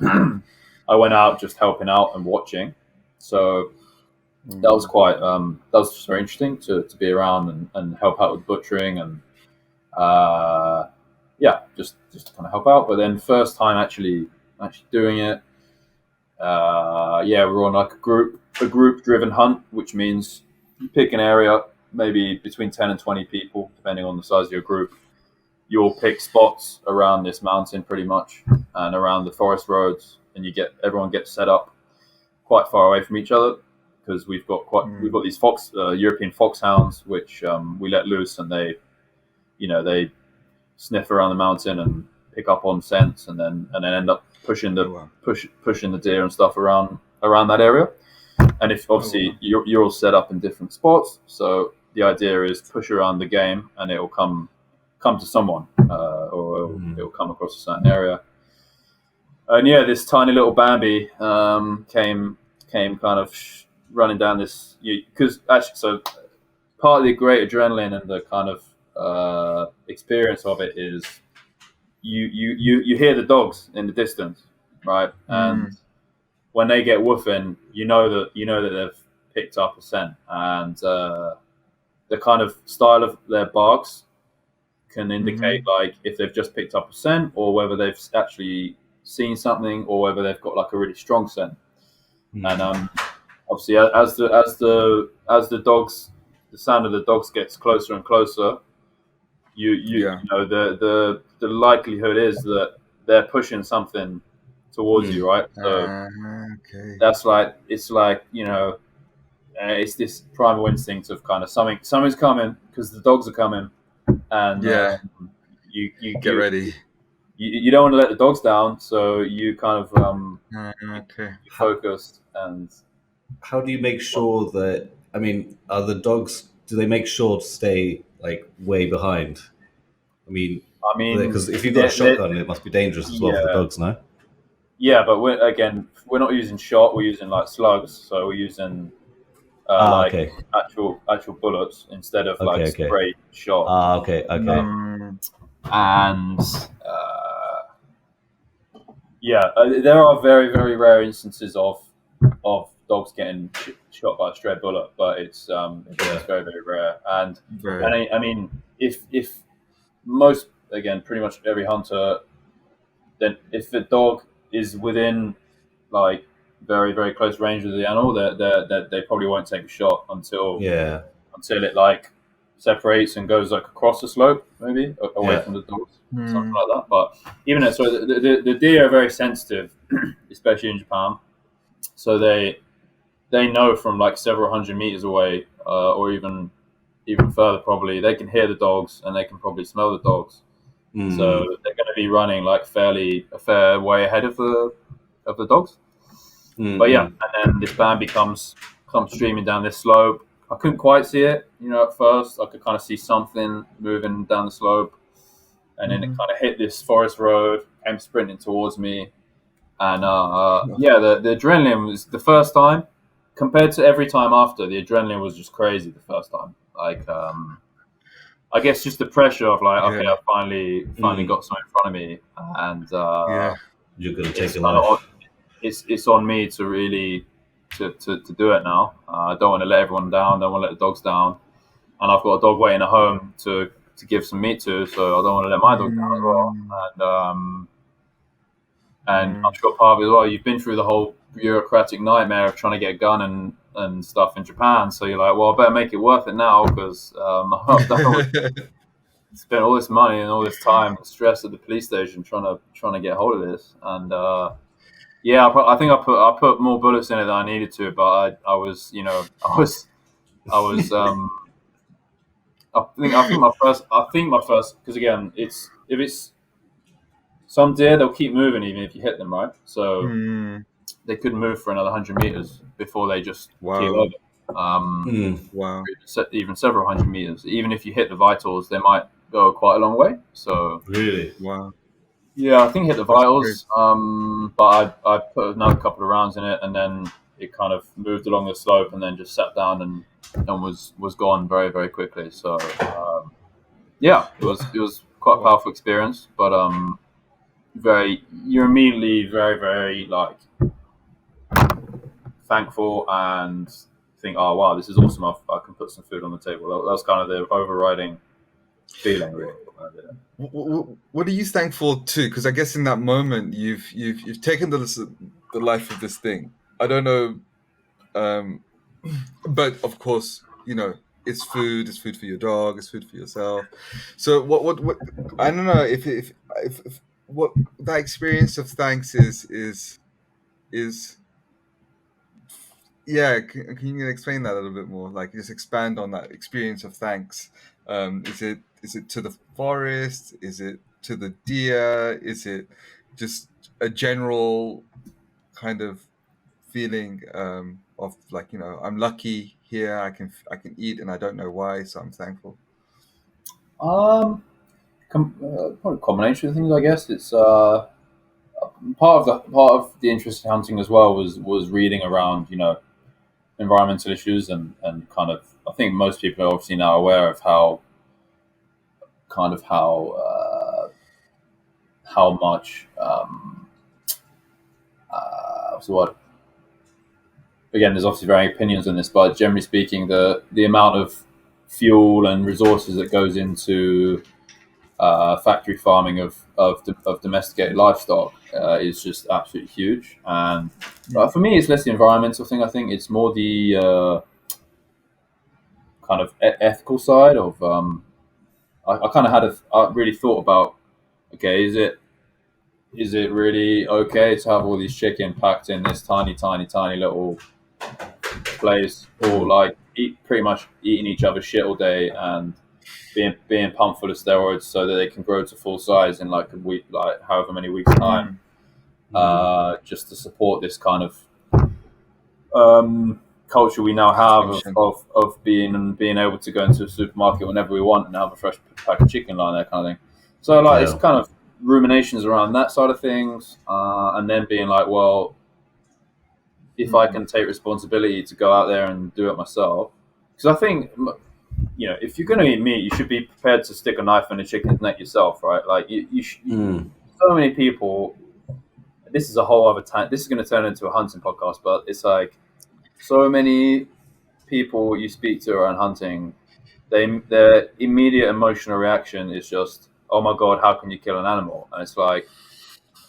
I went out just helping out and watching. So that was quite that was just very interesting to be around and help out with butchering and yeah, just to kind of help out. But then first time actually doing it, yeah, we're on like a group driven hunt, which means you pick an area, maybe between 10 and 20 people, depending on the size of your group. You'll pick spots around this mountain pretty much and around the forest roads, and everyone gets set up quite far away from each other because we've got these European foxhounds which we let loose, and they sniff around the mountain and pick up on scents, and then end up pushing the deer and stuff around that area. And if obviously you're all set up in different spots, so the idea is push around the game, and it will come to someone, or it'll come across a certain area. And yeah, this tiny little Bambi came kind of running down this, because actually, so part of the great adrenaline and the kind of experience of it is you hear the dogs in the distance, right? And when they get woofing, you know that they've picked up a scent, and the kind of style of their barks can indicate like if they've just picked up a scent, or whether they've actually seen something, or whether they've got like a really strong scent. And obviously, as the sound of the dogs gets closer and closer, you know the likelihood is that they're pushing something towards you, right? So that's like it's this primal instinct of kind of something's coming because the dogs are coming, and you get ready. You don't want to let the dogs down, so you kind of focused. And how do you make sure that? I mean, are the dogs? Do they make sure to stay like way behind? I mean, because if you've got a shotgun, it must be dangerous as well for the dogs, no? Yeah, but we're not using shot. We're using like slugs, so we're using actual bullets instead of spray shot. Okay. And there are very, very rare instances of dogs getting shot by a stray bullet, but it's very, very rare. And I mean, if most, again, pretty much every hunter, then if the dog is within like very, very close range of the animal, they probably won't take a shot until it like separates and goes like across the slope, maybe away from the dogs, something like that. But even so, the deer are very sensitive, especially in Japan. So they know from like several hundred meters away, or even further, probably they can hear the dogs and they can probably smell the dogs. So they're going to be running like a fair way ahead of the dogs. But yeah, and then this Bambi comes streaming down this slope. I couldn't quite see it, at first. I could kind of see something moving down the slope, and then it kind of hit this forest road, came sprinting towards me, and the adrenaline was the first time compared to every time after. The adrenaline was just crazy the first time. Like, I guess just the pressure of like, okay, I finally got something in front of me, and you're gonna take it life. It's on me to really to do it now. I don't want to let everyone down. Don't want to let the dogs down, and I've got a dog waiting at home to give some meat to, so I don't want to let my dog down as well. And I'm sure part of it as well. You've been through the whole bureaucratic nightmare of trying to get a gun and stuff in Japan, so you're like, well, I better make it worth it now because I've spent all this money and all this time and stress at the police station trying to get hold of this. And I think I put more bullets in it than I needed to, but I think my first, because again, if it's some deer, they'll keep moving even if you hit them, right? So they could move for another 100 meters before they just keel over. Even several hundred meters. Even if you hit the vitals, they might go quite a long way. So Really? Wow, yeah, I think it hit the that's great. vitals. But I put another couple of rounds in it, and then it kind of moved along the slope, and then just sat down and was gone very very quickly. So yeah, it was quite a Wow. powerful experience, but very you're immediately very very like thankful and think, oh wow, this is awesome. I can put some food on the table. That was kind of the overriding feeling, really. What are you thankful to? Because I guess in that moment you've taken the life of this thing. I don't know, um, but of course, it's food. It's food for your dog. It's food for yourself. So what? I don't know if what that experience of thanks is. Yeah, can you explain that a little bit more? Like, just expand on that experience of thanks. Is it to the forest? Is it to the deer? Is it just a general kind of feeling of like, I'm lucky here. I can eat and I don't know why, so I'm thankful. Probably a combination of things, I guess. It's part of the interest in hunting as well was reading around environmental issues and kind of I think most people are obviously now aware of how much what's the word again, there's obviously varying opinions on this, but generally speaking, the amount of fuel and resources that goes into factory farming of domesticated livestock is just absolutely huge. And Mm. for me, it's less the environmental thing. I think it's more the kind of ethical side of. I kind of I really thought about, okay, is it really okay to have all these chicken packed in this tiny little place, or Mm. like pretty much eating each other's shit all day and being pumped full of steroids so that they can grow to full size in like a week, like however many weeks time, Mm. Mm. just to support this kind of culture we now have Consumption. of being able to go into a supermarket whenever we want and have a fresh pack of chicken lying there, kind of thing. So like it's Yeah. kind of ruminations around that side of things, and then being like, well, if I Mm. can take responsibility to go out there and do it myself, because I think if you're going to eat meat, you should be prepared to stick a knife in a chicken's neck yourself, right? Like Mm. so many people. This is a whole other time. This is going to turn into a hunting podcast, but it's like so many people you speak to around hunting, their immediate emotional reaction is just, "Oh my god, how can you kill an animal?" And it's like,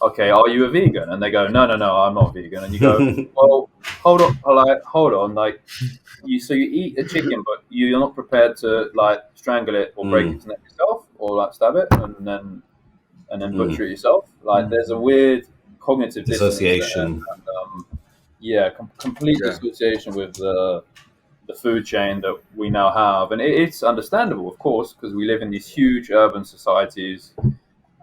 "Okay, are you a vegan?" And they go, "No, no, no, I'm not vegan." And you go, "Well, hold on, like you eat a chicken, but you're not prepared to like strangle it or break Mm. its neck yourself or like stab it and then butcher Mm. it yourself. Like there's a Mm. weird cognitive dissonance there, Dissociation. and yeah, complete Yeah. dissociation with the food chain that we now have, and it's understandable, of course, because we live in these huge urban societies,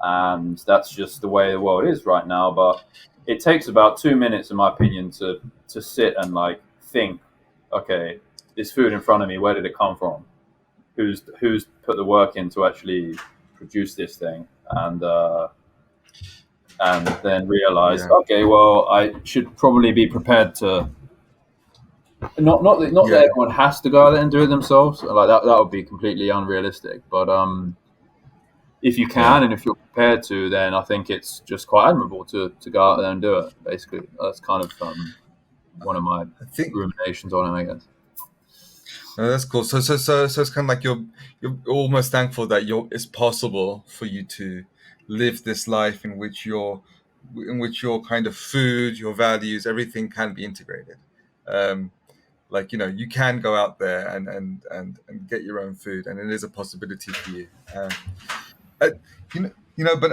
and that's just the way the world is right now. But it takes about 2 minutes, in my opinion, to sit and like think, okay, this food in front of me, where did it come from? Who's put the work in to actually produce this thing? And then realize, Yeah. okay, well, I should probably be prepared to not that Yeah. everyone has to go out there and do it themselves. Like that would be completely unrealistic. But if you Yeah. can and if you're prepared to, then I think it's just quite admirable to go out there and do it. Basically, that's kind of one of my I think ruminations on it, I guess. no, that's cool. So it's kind of like you're almost thankful that it's possible for you to live this life in which your kind of food, your values, everything can be integrated. Um, like, you can go out there and get your own food, and it is a possibility for you. I, but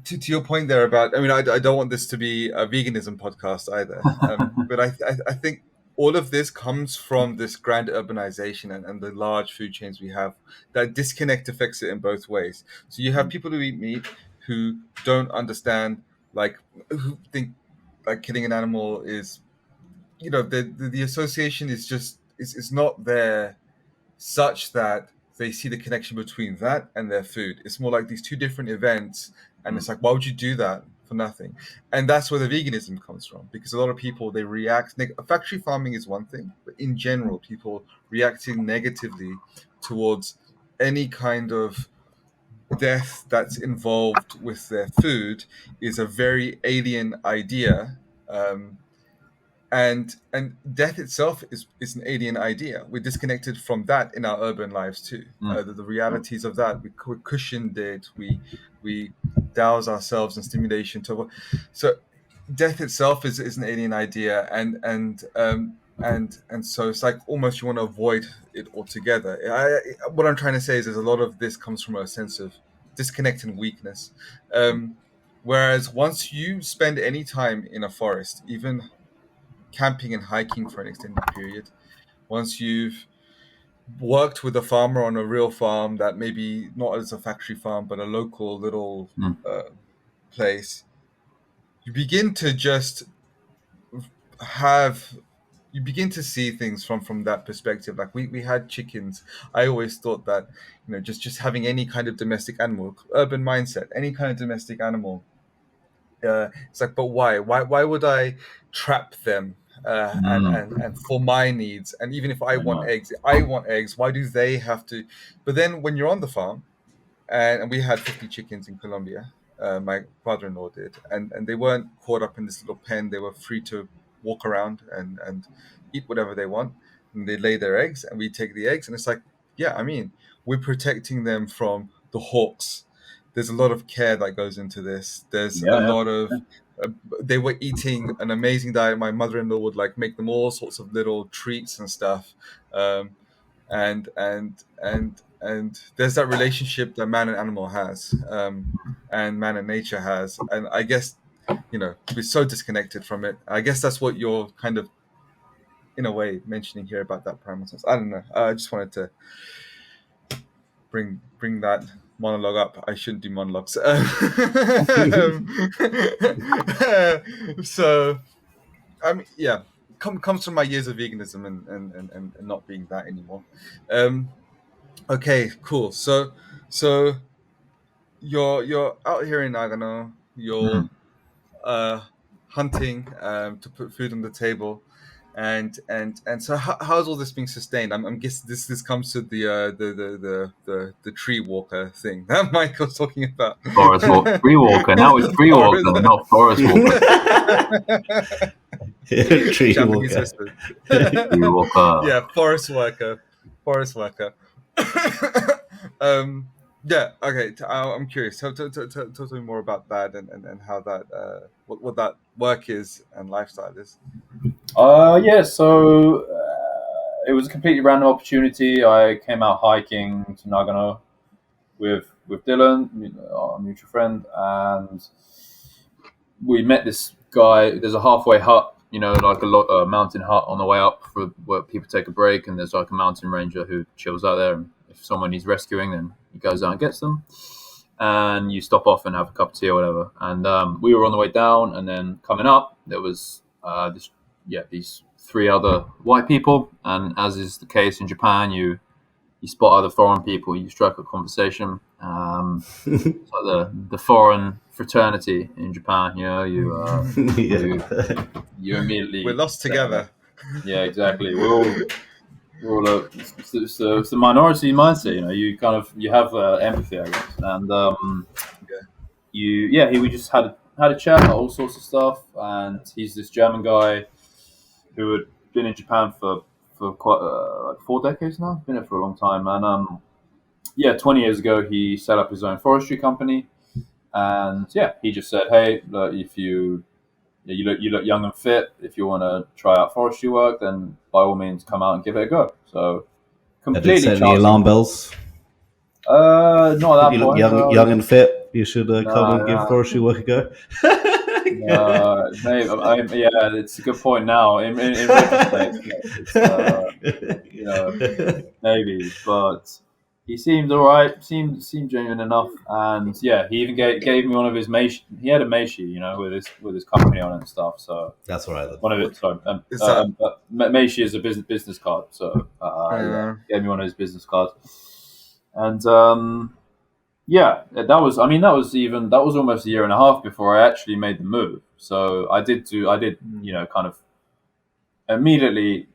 to your point there about, I mean, I don't want this to be a veganism podcast either. But I think all of this comes from this grand urbanization and the large food chains we have. That disconnect affects it in both ways. So you have people who eat meat who don't understand, like, who think like killing an animal is, the association is just is not there such that they see the connection between that and their food. It's more like these two different events, and it's like, why would you do that for nothing? And that's where the veganism comes from, because a lot of people, they react. Factory farming is one thing, but in general, people reacting negatively towards any kind of death that's involved with their food is a very alien idea. And death itself is an alien idea. We're disconnected from that in our urban lives too. The realities of that, we cushioned it. We douse ourselves in stimulation to. So death itself is an alien idea, and so it's like almost you want to avoid it altogether. What I'm trying to say is there's a lot of this comes from a sense of disconnect and weakness. Whereas once you spend any time in a forest, even camping and hiking for an extended period, once you've worked with a farmer on a real farm that maybe not as a factory farm but a local little place, you begin to just have you begin to see things from that perspective. Like we had chickens. I always thought that, just having any kind of domestic animal, urban mindset, any kind of domestic animal, it's like, but why would I trap them and for my needs? And even if I want eggs, why do they have to? But then when you're on the farm, and we had 50 chickens in Colombia, my father-in-law did, and they weren't caught up in this little pen. They were free to walk around and eat whatever they want, and they lay their eggs, and we take the eggs. And it's like, yeah, I mean, we're protecting them from the hawks. There's a lot of care that goes into this. There's a lot of they were eating an amazing diet. My mother-in-law would like make them all sorts of little treats and stuff, and there's that relationship that man and animal has, and man and nature has. And I guess, we're so disconnected from it. I guess that's what you're kind of, in a way, mentioning here about that primal sense. I don't know. I just wanted to bring that monologue up. I shouldn't do monologues. So, I mean, yeah, comes from my years of veganism and not being that anymore. Okay, cool. So you're out here in Nagano. You're hunting to put food on the table, and so how's all this being sustained? I'm guessing this comes to the tree walker thing that Michael's talking about. Tree walker. Now it's tree walker, not forest walker. Tree Japanese walker. whisper. Tree walker. Yeah, forest worker. Yeah. Okay. I'm curious. Tell me more about that and how that what that work is and lifestyle is. Yeah. So it was a completely random opportunity. I came out hiking to Nagano with Dylan, our mutual friend, and we met this guy. There's a halfway hut, like a mountain hut on the way up for where people take a break, and there's like a mountain ranger who chills out there. And if someone needs rescuing, then he goes out and gets them. And you stop off and have a cup of tea or whatever. And we were on the way down, and then coming up, there was these three other white people. And as is the case in Japan, you spot other foreign people, you strike a conversation. It's like the foreign fraternity in Japan. You immediately We're lost together. Yeah, exactly. We're all it's the minority mindset. You have empathy, I guess. And we just had a chat about all sorts of stuff. And he's this German guy who had been in Japan for quite like 4 decades now. Been there for a long time. And 20 years ago he set up his own forestry company. And he just said, hey, look, if you look young and fit. If you want to try out forestry work, then by all means come out and give it a go. So completely. Did it set any alarm bells? Not at that you point. look young and fit. You should come and give forestry work a go. Maybe, it's a good point now. In retrospect, maybe, but he seemed all right. Seemed genuine enough, and he even gave me one of his meishi. He had a meishi, with his company on it and stuff. So that's all right. One of it. Sorry, meishi is a business card. So he gave me one of his business cards. And yeah, that was. I mean, that was almost a year and a half before I actually made the move. So I did, Mm. kind of immediately.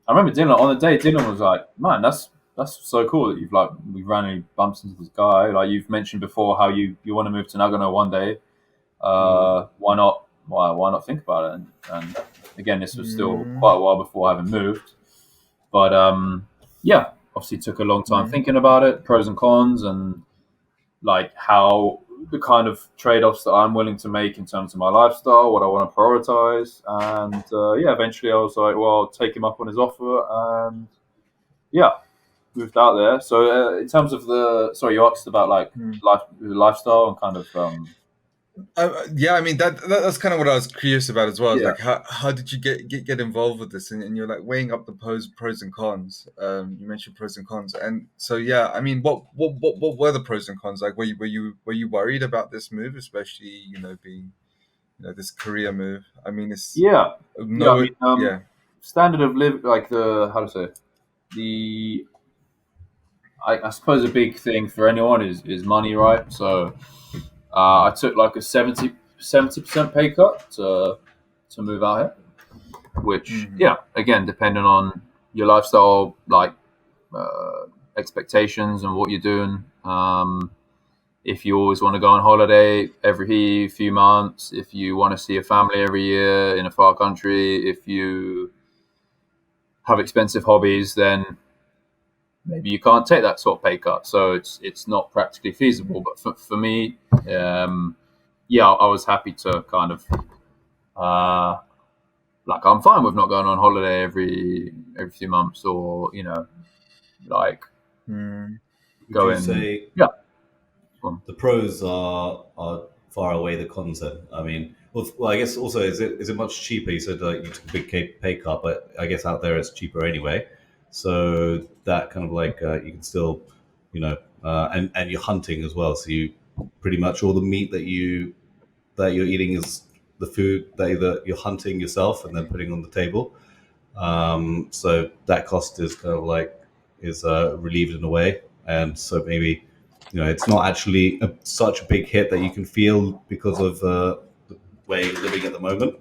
I remember Dylan on the day. Dylan was like, "Man, that's so cool that we've randomly bumped into this guy. Like you've mentioned before, how you want to move to Nagano one day. Why not? Why not think about it?" And again, this was still Mm. quite a while before I even moved. But yeah, obviously took a long time Mm. thinking about it, pros and cons, and like how the kind of trade-offs that I'm willing to make in terms of my lifestyle, what I want to prioritize, and yeah, eventually I was like, well, I'll take him up on his offer, and yeah, moved out there. So in terms of sorry, you asked about like Mm. lifestyle and kind of Yeah, I mean that's kind of what I was curious about as well. Is yeah, like how did you get involved with this, and you're like weighing up the pros and cons. You mentioned pros and cons, and so yeah, I mean, what were the pros and cons? Like, were you worried about this move, especially being this career move? I mean, it's yeah, yeah. I no, mean, yeah, standard of live, like the how to say it? the I suppose a big thing for anyone is money, right? So I took like a 70% pay cut to move out here, which hmm yeah, again, depending on your lifestyle, like uh, expectations and what you're doing. If you always want to go on holiday every few months, if you want to see a family every year in a far country, if you have expensive hobbies, then maybe you can't take that sort of pay cut. So it's not practically feasible. But for me, um, yeah, I was happy to kind of uh, like I'm fine with not going on holiday every few months, or like mm, Would you going, say yeah. Well, the pros are far away the cons then? I mean, well, I guess also is it much cheaper? You said like you took a big pay cut, but I guess out there it's cheaper anyway. So that kind of like you can still, and you're hunting as well. So you pretty much all the meat that you're eating is the food that either you're hunting yourself and then putting on the table. So that cost is kind of like is relieved in a way, and so maybe it's not actually such a big hit that you can feel because of the way you're living at the moment.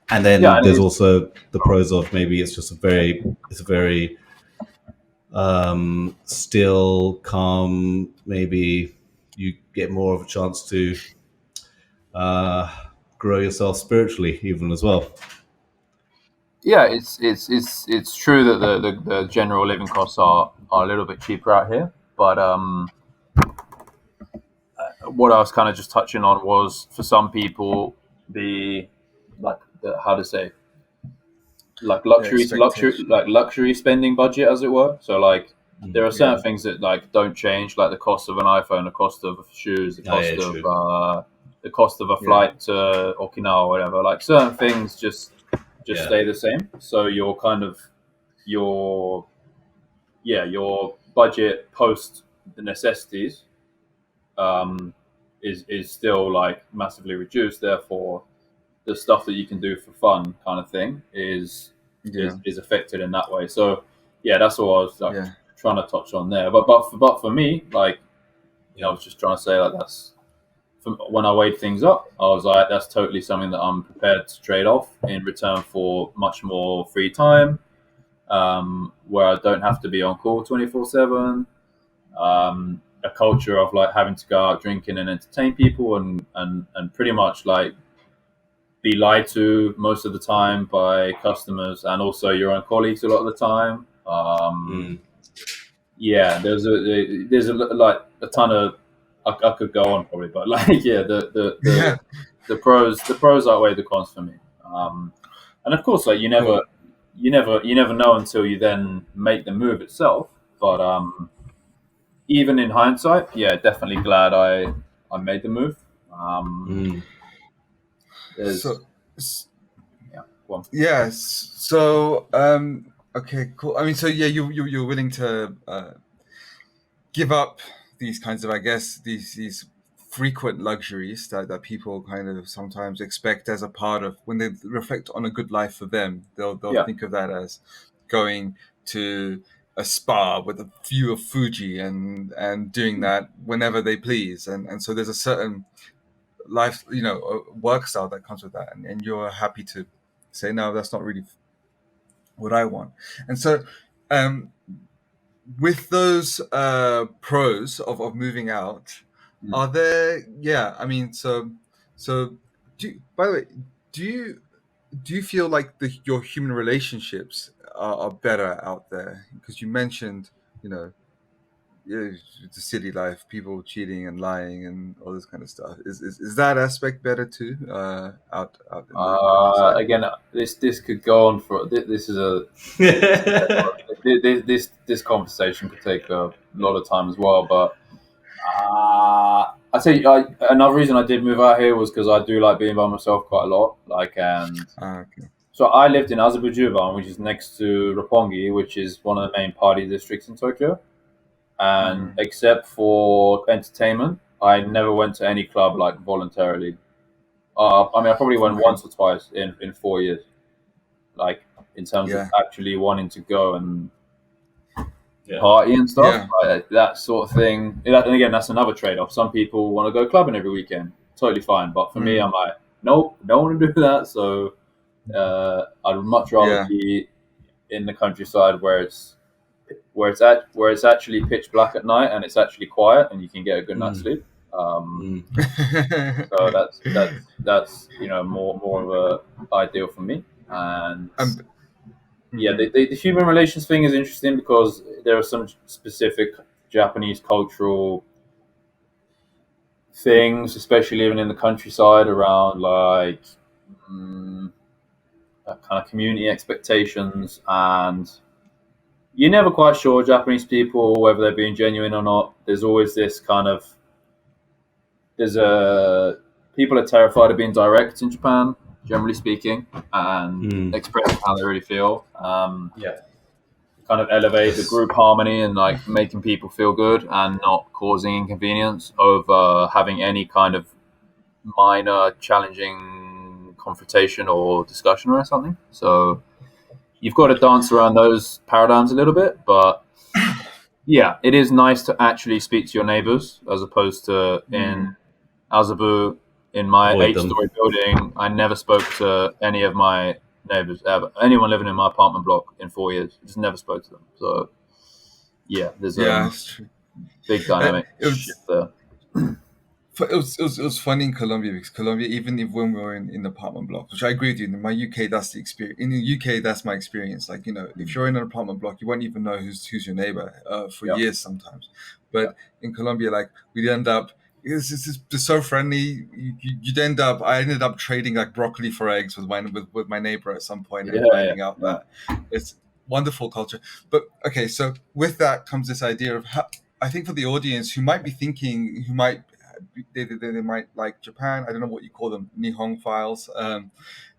And yeah, then and there's it's also the pros of maybe it's a very still calm. Maybe you get more of a chance to uh, grow yourself spiritually even as well. yeah, it's true that the general living costs are a little bit cheaper out here, but what I was kind of just touching on was for some people the how to say like the expectation. luxury spending budget, as it were. So like there are certain Yeah, things that like don't change, like the cost of an iPhone, the cost of shoes, Oh yeah, true. the cost of a yeah, flight to Okinawa or whatever. Like certain things just Yeah, stay the same. So your kind of your your budget post the necessities um, is still like massively reduced. Therefore, the stuff that you can do for fun, kind of thing, yeah, is affected in that way. So yeah, that's all I was like yeah, trying to touch on there. But for me, like I yeah, was just trying to say like when I weighed things up, I was like, that's totally something that I'm prepared to trade off in return for much more free time, where I don't have to be on call 24/7. A culture of like having to go out drinking and entertain people and pretty much like be lied to most of the time by customers and also your own colleagues a lot of the time. mm, Yeah, there's like a ton of I could go on probably, but like yeah, yeah. the pros outweigh the cons for me. And of course, like Cool. you never know until you then make the move itself. But even in hindsight, yeah, definitely glad I made the move. Um, mm. there's So, s- yeah, one. yes. So, okay, cool. I mean, so yeah, you're willing to give up these kinds of, I guess, these frequent luxuries that people kind of sometimes expect as a part of when they reflect on a good life for them. They'll Yeah, think of that as going to a spa with a view of Fuji and doing that whenever they please, and so there's a certain life, work style that comes with that, and you're happy to say no, that's not really what I want. And so, um, with those pros of moving out, are there? Yeah, I mean, so. By the way, do you do you feel like your human relationships are better out there? Because you mentioned, you know, yeah, the city life, people cheating and lying and all this kind of stuff. Is that aspect better too? Out in the countryside. Again, this could go on for this is a this conversation could take a lot of time as well. But I say another reason I did move out here was because I do like being by myself quite a lot. And Okay. so I lived in Azerbaijan, which is next to Roppongi, which is one of the main party districts in Tokyo. And Mm, except for entertainment, I never went to any club like voluntarily. I mean, I probably went okay. once or twice in 4 years, like in terms of Yeah. actually wanting to go and Yeah. party and stuff, Yeah. like that sort of thing. And again, that's another trade-off. Some people want to go clubbing every weekend, totally fine. But for me, Mm, I'm like, nope, don't want to do that. So I'd much rather yeah. be in the countryside where it's actually pitch black at night and it's actually quiet and you can get a good night's Mm, sleep. mm, So that's more of a ideal for me. And um, yeah, mhm. the human relations thing is interesting because there are some specific Japanese cultural things, especially living in the countryside, around like mm, kind of community expectations, and you're never quite sure Japanese people whether they're being genuine or not. There's always this kind of there's a people are terrified of being direct in Japan, generally speaking, and mm. expressing how they really feel. Yeah. Kind of elevate the Yes. group harmony and like making people feel good and not causing inconvenience over having any kind of minor challenging confrontation or discussion or something. So you've got to dance around those paradigms a little bit, but yeah, it is nice to actually speak to your neighbors as opposed to in Mm, Azabu in my Avoid them. eight-story building. I never spoke to any of my neighbors ever. Anyone living in my apartment block in 4 years, just never spoke to them. So yeah, there's yeah, it's true. big dynamic It was shift there. it was funny in Colombia because Colombia, even if when we were in apartment blocks, which I agree with you, in my UK, that's the experience. In the UK, that's my experience. Like, if you're in an apartment block, you won't even know who's your neighbor for Yeah, years sometimes. yeah, But in Colombia, like, we'd end up. It's just so friendly. You'd end up. I ended up trading like broccoli for eggs with my neighbor at some point, and yeah, finding out yeah. that it's wonderful culture. But okay, so with that comes this idea of how, I think for the audience who might be thinking, who might they might like Japan. I don't know what you call them, Nihon files.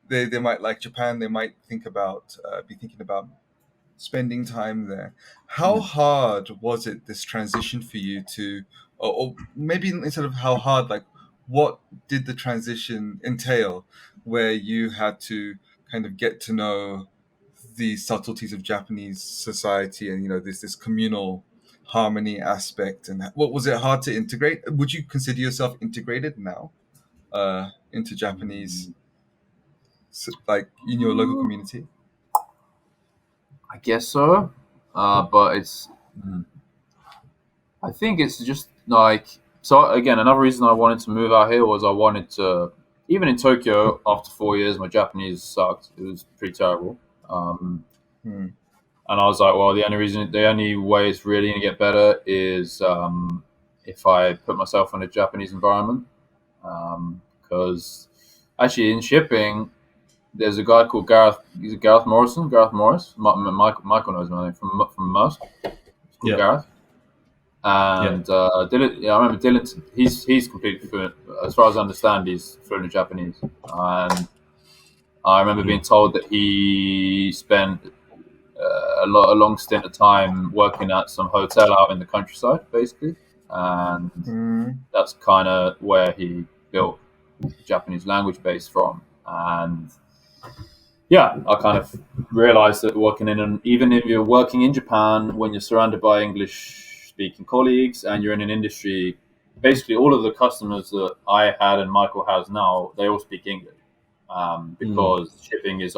They might like Japan. They might be thinking about spending time there. How Mm. hard was it, this transition for you to, or maybe instead of how hard, like what did the transition entail, where you had to kind of get to know the subtleties of Japanese society, and this communal harmony aspect, and what was it hard to integrate? Would you consider yourself integrated now into Japanese, like in your local community? I guess so. But I think it's just like so. Again, another reason I wanted to move out here was I wanted to. Even in Tokyo, after 4 years, my Japanese sucked. It was pretty terrible. Um, Hmm. and I was like, well, the only way it's really going to get better is if I put myself in a Japanese environment. Because actually, in shipping, there's a guy called Gareth. He's a Gareth Morrison. Gareth Morris. Michael knows him, I think, from Musk. It's called Yep. Gareth. Yep. And Dylan, yeah, I remember Dylan. He's completely fluent. As far as I understand, he's fluent in Japanese. And I remember being Mm. told that he spent a long stint of time working at some hotel out in the countryside, basically, and Hmm. that's kind of where he built the Japanese language base from. And yeah, I kind of realized that even if you're working in Japan, when you're surrounded by English speaking colleagues and you're in an industry, basically all of the customers that I had and Michael has now, they all speak English, Mm. because shipping is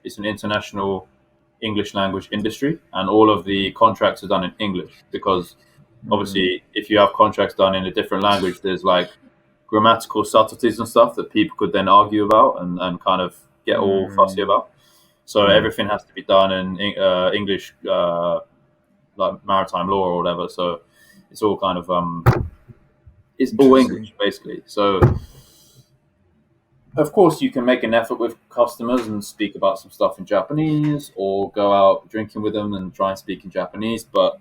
it's an international English language industry, and all of the contracts are done in English because Mm, obviously if you have contracts done in a different language, there's like grammatical subtleties and stuff that people could then argue about and kind of get all fussy mm, about. So Mm. everything has to be done in English, like maritime law or whatever. So it's all kind of it's all interesting. English basically. So of course you can make an effort with customers and speak about some stuff in Japanese, or go out drinking with them and try and speak in Japanese. But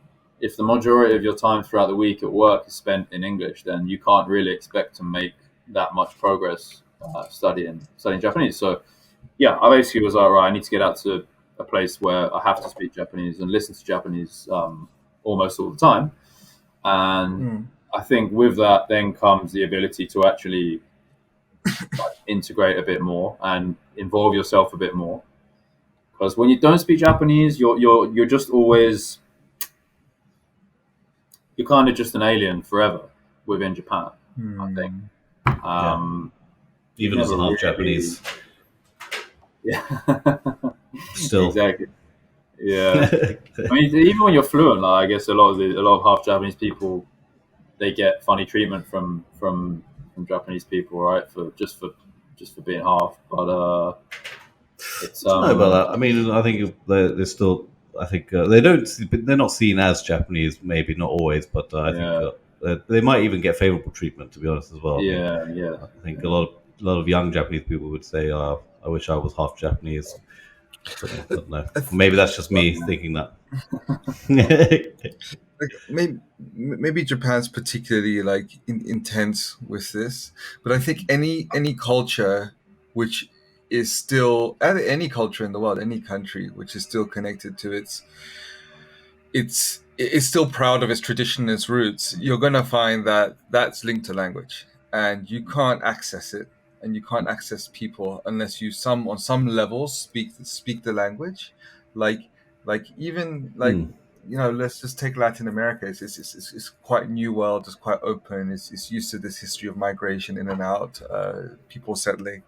if the majority of your time throughout the week at work is spent in English, then you can't really expect to make that much progress studying Japanese. So yeah, I basically was like, right, I need to get out to a place where I have to speak Japanese and listen to Japanese almost all the time. And Mm. I think with that then comes the ability to actually integrate a bit more and involve yourself a bit more. Because when you don't speak Japanese, you're just always you're kind of just an alien forever within Japan. I think Mm. Yeah. you've Even as never a half really, Japanese, yeah, still. exactly, yeah. I mean, even when you're fluent, like, I guess a lot of half Japanese people, they get funny treatment from Japanese people, right? For just for being half. But it's I don't know about that. I mean, I think they're still. I think they don't. They're not seen as Japanese. Maybe not always, but I think yeah, they might even get favorable treatment. To be honest, as well. I mean, yeah, yeah, I think yeah. a lot of young Japanese people would say, "I wish I was half Japanese." Or something. I don't know. I th- Maybe that's just But, me thinking that. like maybe Japan's particularly like intense with this, but I think any culture which is still any culture in the world, any country which is still connected to it's still proud of its tradition and its roots, you're going to find that that's linked to language, and you can't access it, and you can't access people unless you some on some levels speak the language, like even like, Hmm. let's just take Latin America. It's quite new world. It's quite open. It's used to this history of migration in and out, people settling,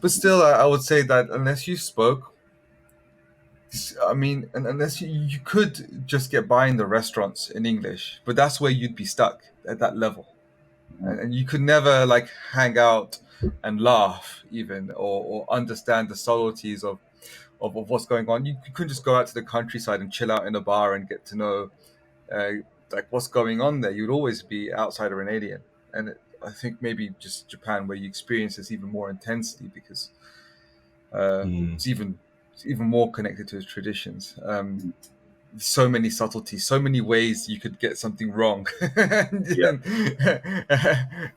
but still, I would say that unless you spoke, I mean, unless you could just get by in the restaurants in English, but that's where you'd be stuck at that level, and you could never like hang out and laugh even, or understand the subtleties of what's going on. You couldn't just go out to the countryside and chill out in a bar and get to know uh, like what's going on there. You'd always be outsider and alien, and I think maybe just Japan where you experience this even more intensely because uh, Hmm. it's even it's even more connected to its traditions. So many subtleties, so many ways you could get something wrong, yeah,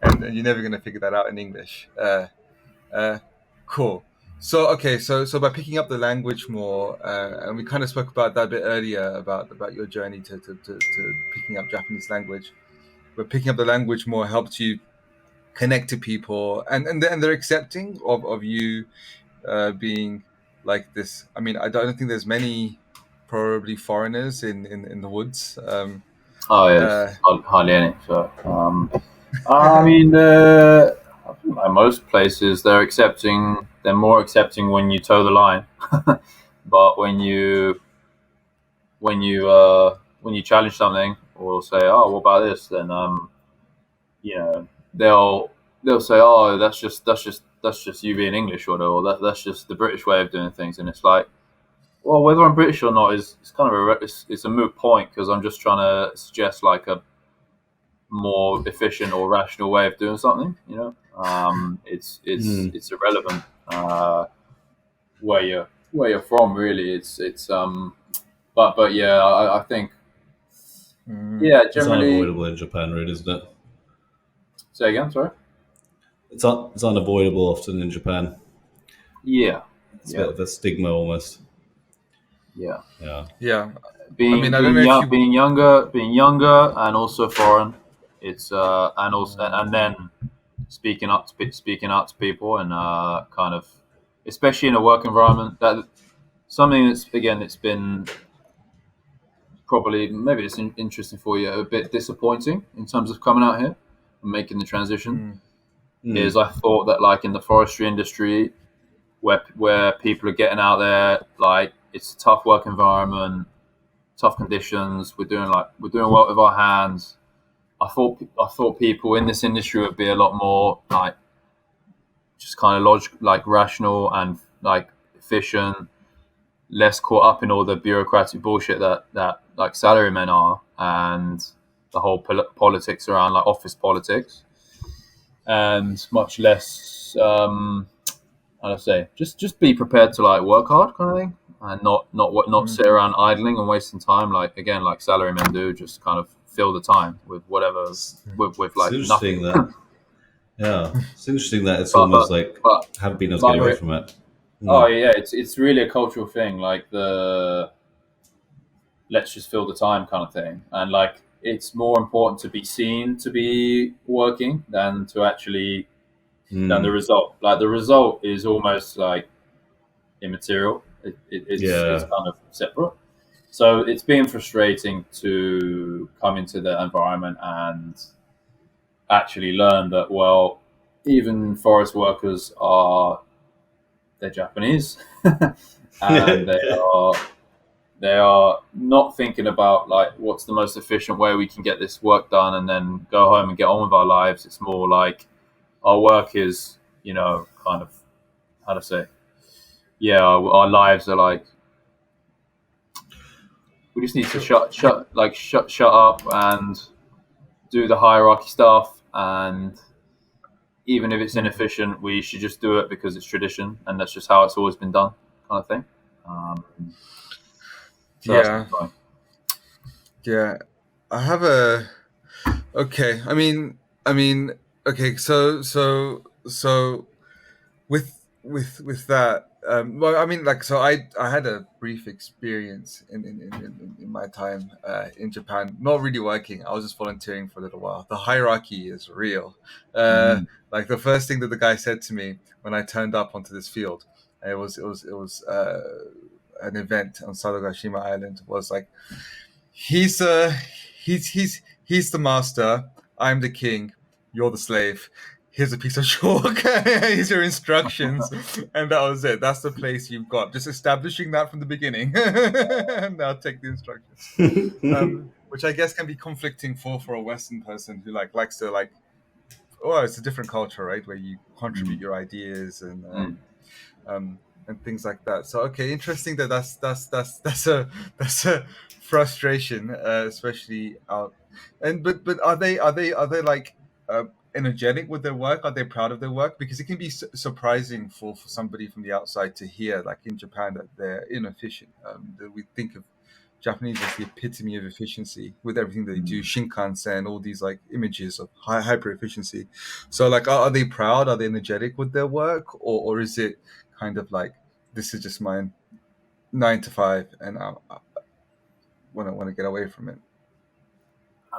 and you're never going to figure that out in English. Uh, cool. So okay, so by picking up the language more, and we kind of spoke about that a bit earlier about your journey to picking up Japanese language, but picking up the language more helped you connect to people, and they're accepting of you being like this. I mean, I don't think there's many probably foreigners in the woods. oh yeah, Uh, it's hardly any. So I mean, I think like most places, they're more accepting when you toe the line. But when you challenge something or say, "Oh, what about this?" Then you know, they'll say, "Oh, that's just you being English," or that's just the British way of doing things. And it's like, well, whether I'm British or not is it's kind of it's a moot point, because I'm just trying to suggest like a more efficient or rational way of doing something. It's it's Hmm. it's irrelevant where you're from, really. But yeah, I think, mm, yeah, It's generally. unavoidable in Japan, really, isn't it? Say again, sorry. It's unavoidable often in Japan. Yeah, It's a yeah, bit of a stigma almost. yeah. Yeah. yeah, I Being mean, I don't being know if young, you. being younger, and also foreign. It's and also and Mm, then speaking out to people and kind of especially in a work environment. That something that's again, it's been probably maybe it's interesting for you, a bit disappointing in terms of coming out here and making the transition. Mm. Is I thought that like in the forestry industry, where people are getting out there, like it's a tough work environment, tough conditions. We're doing well with our hands. I thought people in this industry would be a lot more like just kind of logical, like rational and like efficient, less caught up in all the bureaucratic bullshit that like salarymen are, and the whole politics around like office politics, and much less. How do I say? Just be prepared to like work hard, kind of thing, and not sit around idling and wasting time like again like salarymen do. Just kind of fill the time with whatever with It's like interesting nothing. that, yeah, it's interesting that it's but almost but like but haven't been able to get like away from it. oh Mm. yeah, it's really a cultural thing. Like the let's just fill the time kind of thing, and like it's more important to be seen to be working than to actually than the Mm. result. Like the result is almost like immaterial. It's Yeah. kind of separate. So it's been frustrating to come into the environment and actually learn that well, even forest workers are they're Japanese, and they are not thinking about like what's the most efficient way we can get this work done and then go home and get on with our lives. It's more like our work is kind of how to say our lives are like we just need to shut up and do the hierarchy stuff, and even if it's inefficient we should just do it because it's tradition and that's just how it's always been done, kind of thing. So that's my Yeah, point. yeah. I have a okay. I mean, okay. So with that, well, I mean, like, so I had a brief experience in my time in Japan. Not really working. I was just volunteering for a little while. The hierarchy is real. Mm. Like the first thing that the guy said to me when I turned up onto this field, it was an event on Sadogashima Island. Was like he's he's the master. I'm the king. You're the slave. Here's a piece of chalk. Here's your instructions, and that was it. That's the place you've got. Just establishing that from the beginning. Now take the instructions. Which I guess can be conflicting for a Western person who likes to like. Oh, it's a different culture, right? Where you contribute Mm. your ideas Mm. and things like that. So okay, interesting that that's a frustration, especially out. And but are they like energetic with their work? Are they proud of their work? Because it can be surprising for somebody from the outside to hear, like in Japan, that they're inefficient. That we think of Japanese as the epitome of efficiency with everything they do, Shinkansen, all these like images of hyper efficiency. So like, are they proud? Are they energetic with their work, or is it kind of like this is just my 9 to 5, and I want to get away from it?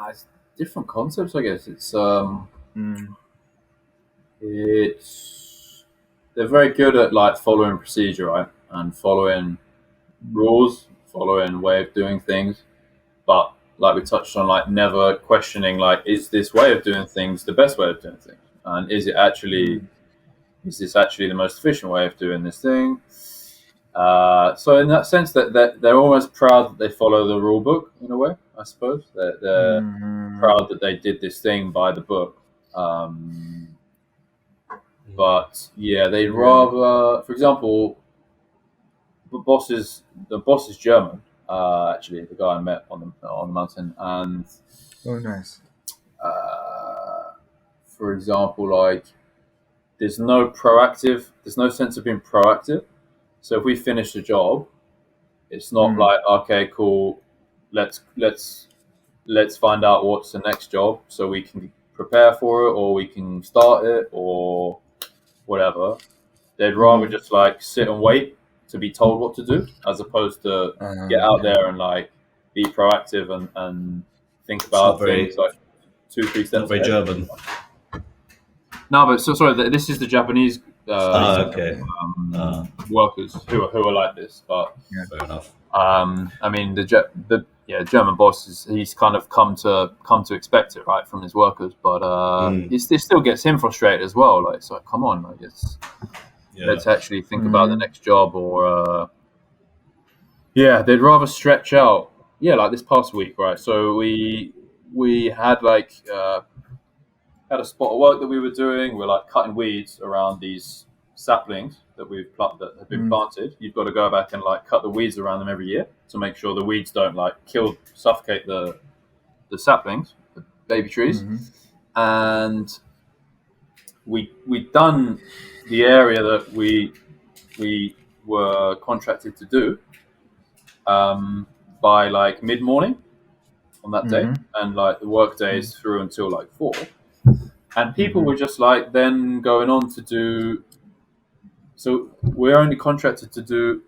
It's different concepts, I guess. Mm. It's they're very good at like following procedure, right, and following rules, following way of doing things. But like we touched on, like never questioning, like is this way of doing things the best way of doing things, and Mm. is this actually the most efficient way of doing this thing? So in that sense, that they're almost proud that they follow the rule book in a way. I suppose they're Mm. proud that they did this thing by the book. But yeah, they'd Yeah. rather, for example, the boss is German. Actually, the guy I met on the mountain, and Oh, nice. uh, for example, like there's no sense of being proactive. So if we finish the job, it's not Mm. like okay, cool, let's find out what's the next job so we can prepare for it or we can start it or whatever. They'd rather Mm. just like sit and wait to be told what to do as opposed to get out Yeah. there and like be proactive and think It's not about things very, like two, three not steps very ahead. German. No, but so sorry. This is the Japanese Okay. Workers who are like this. But Fair enough. I mean, the German boss he's kind of come to expect it, right, from his workers. But it still gets him frustrated as well. Like, it's like, come on, like, let's actually think about the next job, or they'd rather stretch out. Yeah, like this past week, right? So we had had a spot of work that we were doing. We're like cutting weeds around these saplings that that have been planted. You've got to go back and like cut the weeds around them every year to make sure the weeds don't like suffocate the saplings, the baby trees. And we'd done the area that we were contracted to do by like mid-morning on that day, and like the work day is through until like 4. And people were just like then going on to do. So we're only contracted to do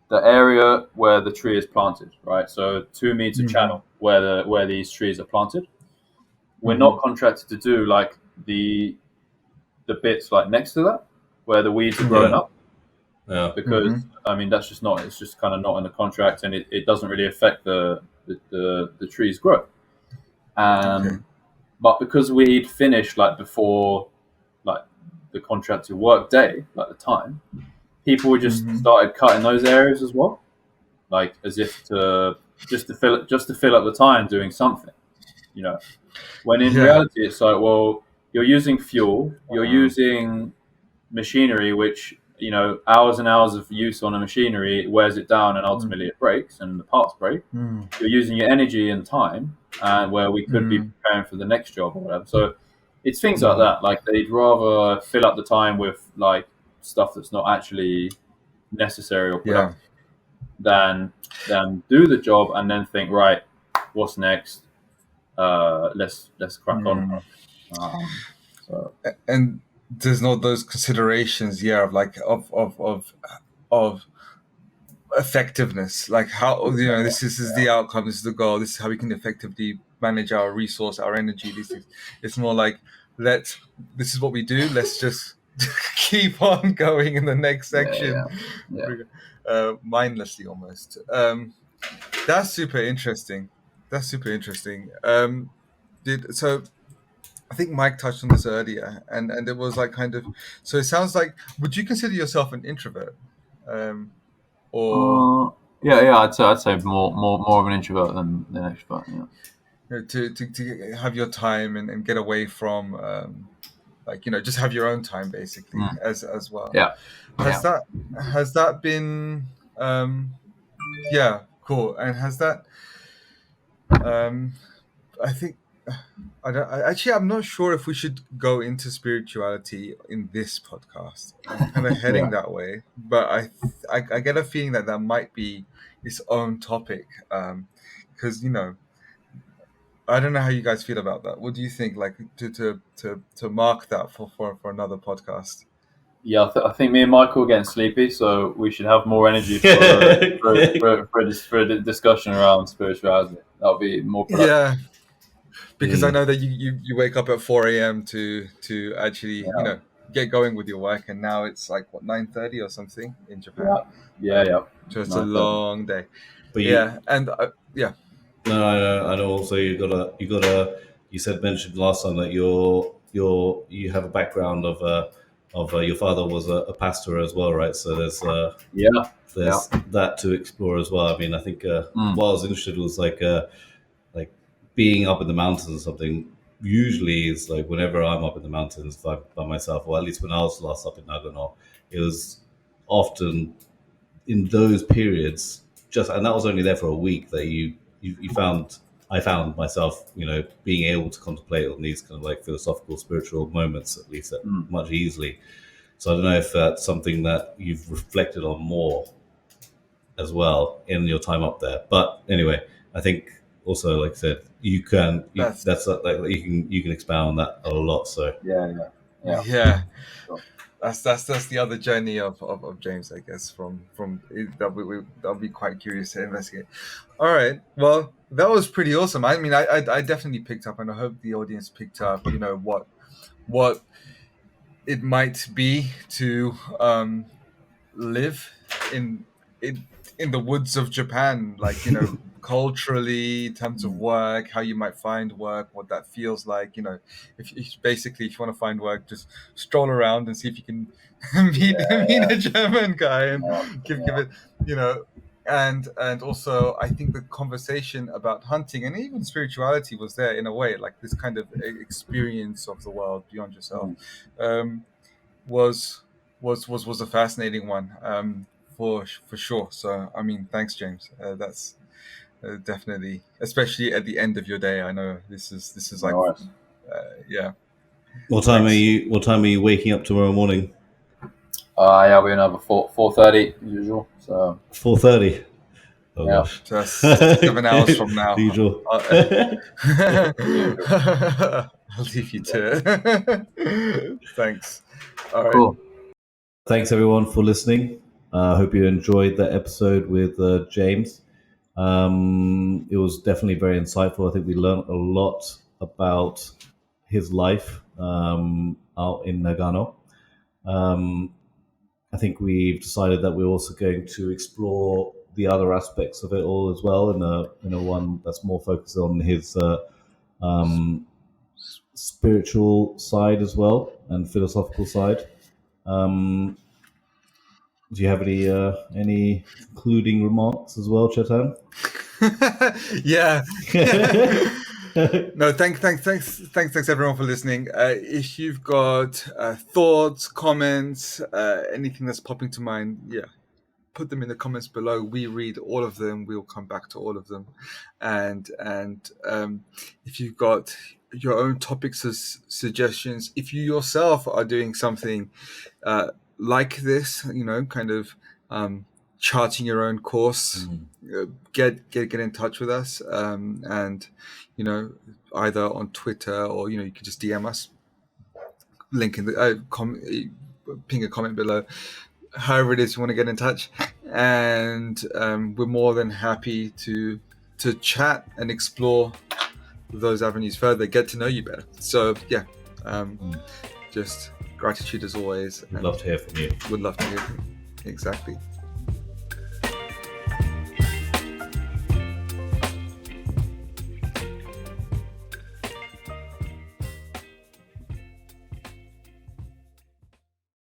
the area where the tree is planted, right? So 2-meter channel where these trees are planted. We're not contracted to do like the bits like next to that where the weeds are growing up. Yeah. Because I mean that's just not. It's just kind of not in the contract, and it doesn't really affect the tree's growth. But because we'd finished like before, like the contracted work day, like the time, people were just started cutting those areas as well, like as if to fill up the time doing something, you know. When in reality, it's like, well, you're using fuel, you're using machinery, which, you know, hours and hours of use on a machinery wears it down, and ultimately it breaks and the parts break. You're using your energy and time, where we could be preparing for the next job or whatever. So it's things like that. Like they'd rather fill up the time with like stuff that's not actually necessary or productive than do the job and then think, right, what's next? Let's crack on. And there's not those considerations, of like of effectiveness, like how, you know, this is the outcome, this is the goal, this is how we can effectively manage our resource, our energy. It's more like, this is what we do, let's just keep on going in the next section. Mindlessly almost. That's super interesting. So I think Mike touched on this earlier, and it was like kind of, so it sounds like, would you consider yourself an introvert? Or I'd say more of an introvert than extrovert. Yeah. To have your time and get away from, like, you know, just have your own time basically as well. Yeah. Has that been cool? And has that I think I'm not sure if we should go into spirituality in this podcast. I'm kind of heading that way, but I get a feeling that might be its own topic, because, you know, I don't know how you guys feel about that. What do you think? Like to mark that for another podcast? Yeah, I think me and Michael are getting sleepy, so we should have more energy for a discussion around spirituality. That'll be more productive. Yeah, because I know that you wake up at 4 a.m. to actually, you know, get going with your work, and now it's like what, 9:30 or something in Japan. Yeah. So it's a long day. But No, I know. Also, you mentioned last time that you have a background of your father was a pastor as well, right? So there's that to explore as well. I mean, I think what I was interested was like being up in the mountains or something. Usually, it's like whenever I'm up in the mountains by myself, or at least when I was last up in Nagano, it was often in those periods. And that was only there for a week that I found myself, you know, being able to contemplate on these kind of like philosophical, spiritual moments, at least much easily. So I don't know if that's something that you've reflected on more as well in your time up there. But anyway, I think also, like I said, you can expound on that a lot. So yeah. That's the other journey of James, I guess. From that'll be quite curious to investigate. All right, well, that was pretty awesome. I mean, I definitely picked up, and I hope the audience picked up, you know, what it might be to live in in in the woods of Japan, like, you know, culturally, in terms of work, how you might find work, what that feels like. You know, if you want to find work, just stroll around and see if you can meet a German guy and give it, you know. And also, I think the conversation about hunting and even spirituality was there in a way, like this kind of experience of the world beyond yourself. Was was a fascinating one, for sure. So I mean, thanks, James. That's definitely, especially at the end of your day. I know this is like, No worries. yeah. What time Thanks. are you waking up tomorrow morning? Yeah, we're in over 4:30 usual. So 4:30. Oh yeah, gosh. Just 7 hours from The now. usual. I'll leave you to it. Thanks. All right. cool. Thanks everyone for listening. I hope you enjoyed that episode with James. It was definitely very insightful. I think we learned a lot about his life out in Nagano. I think we've decided that we're also going to explore the other aspects of it all as well, in a one that's more focused on his spiritual side as well and philosophical side. Do you have any concluding remarks as well, Chetan? Yeah. No, thanks everyone for listening. If you've got thoughts, comments, anything that's popping to mind, yeah, put them in the comments below. We read all of them. We'll come back to all of them. And if you've got your own topics as suggestions, if you yourself are doing something like this, you know, kind of charting your own course, get in touch with us, and, you know, either on Twitter, or, you know, you can just DM us, link in the ping a comment below, however it is you want to get in touch. And we're more than happy to chat and explore those avenues further, get to know you better. So yeah, just gratitude as always. We'd love to hear from you. Would love to hear from you. Exactly.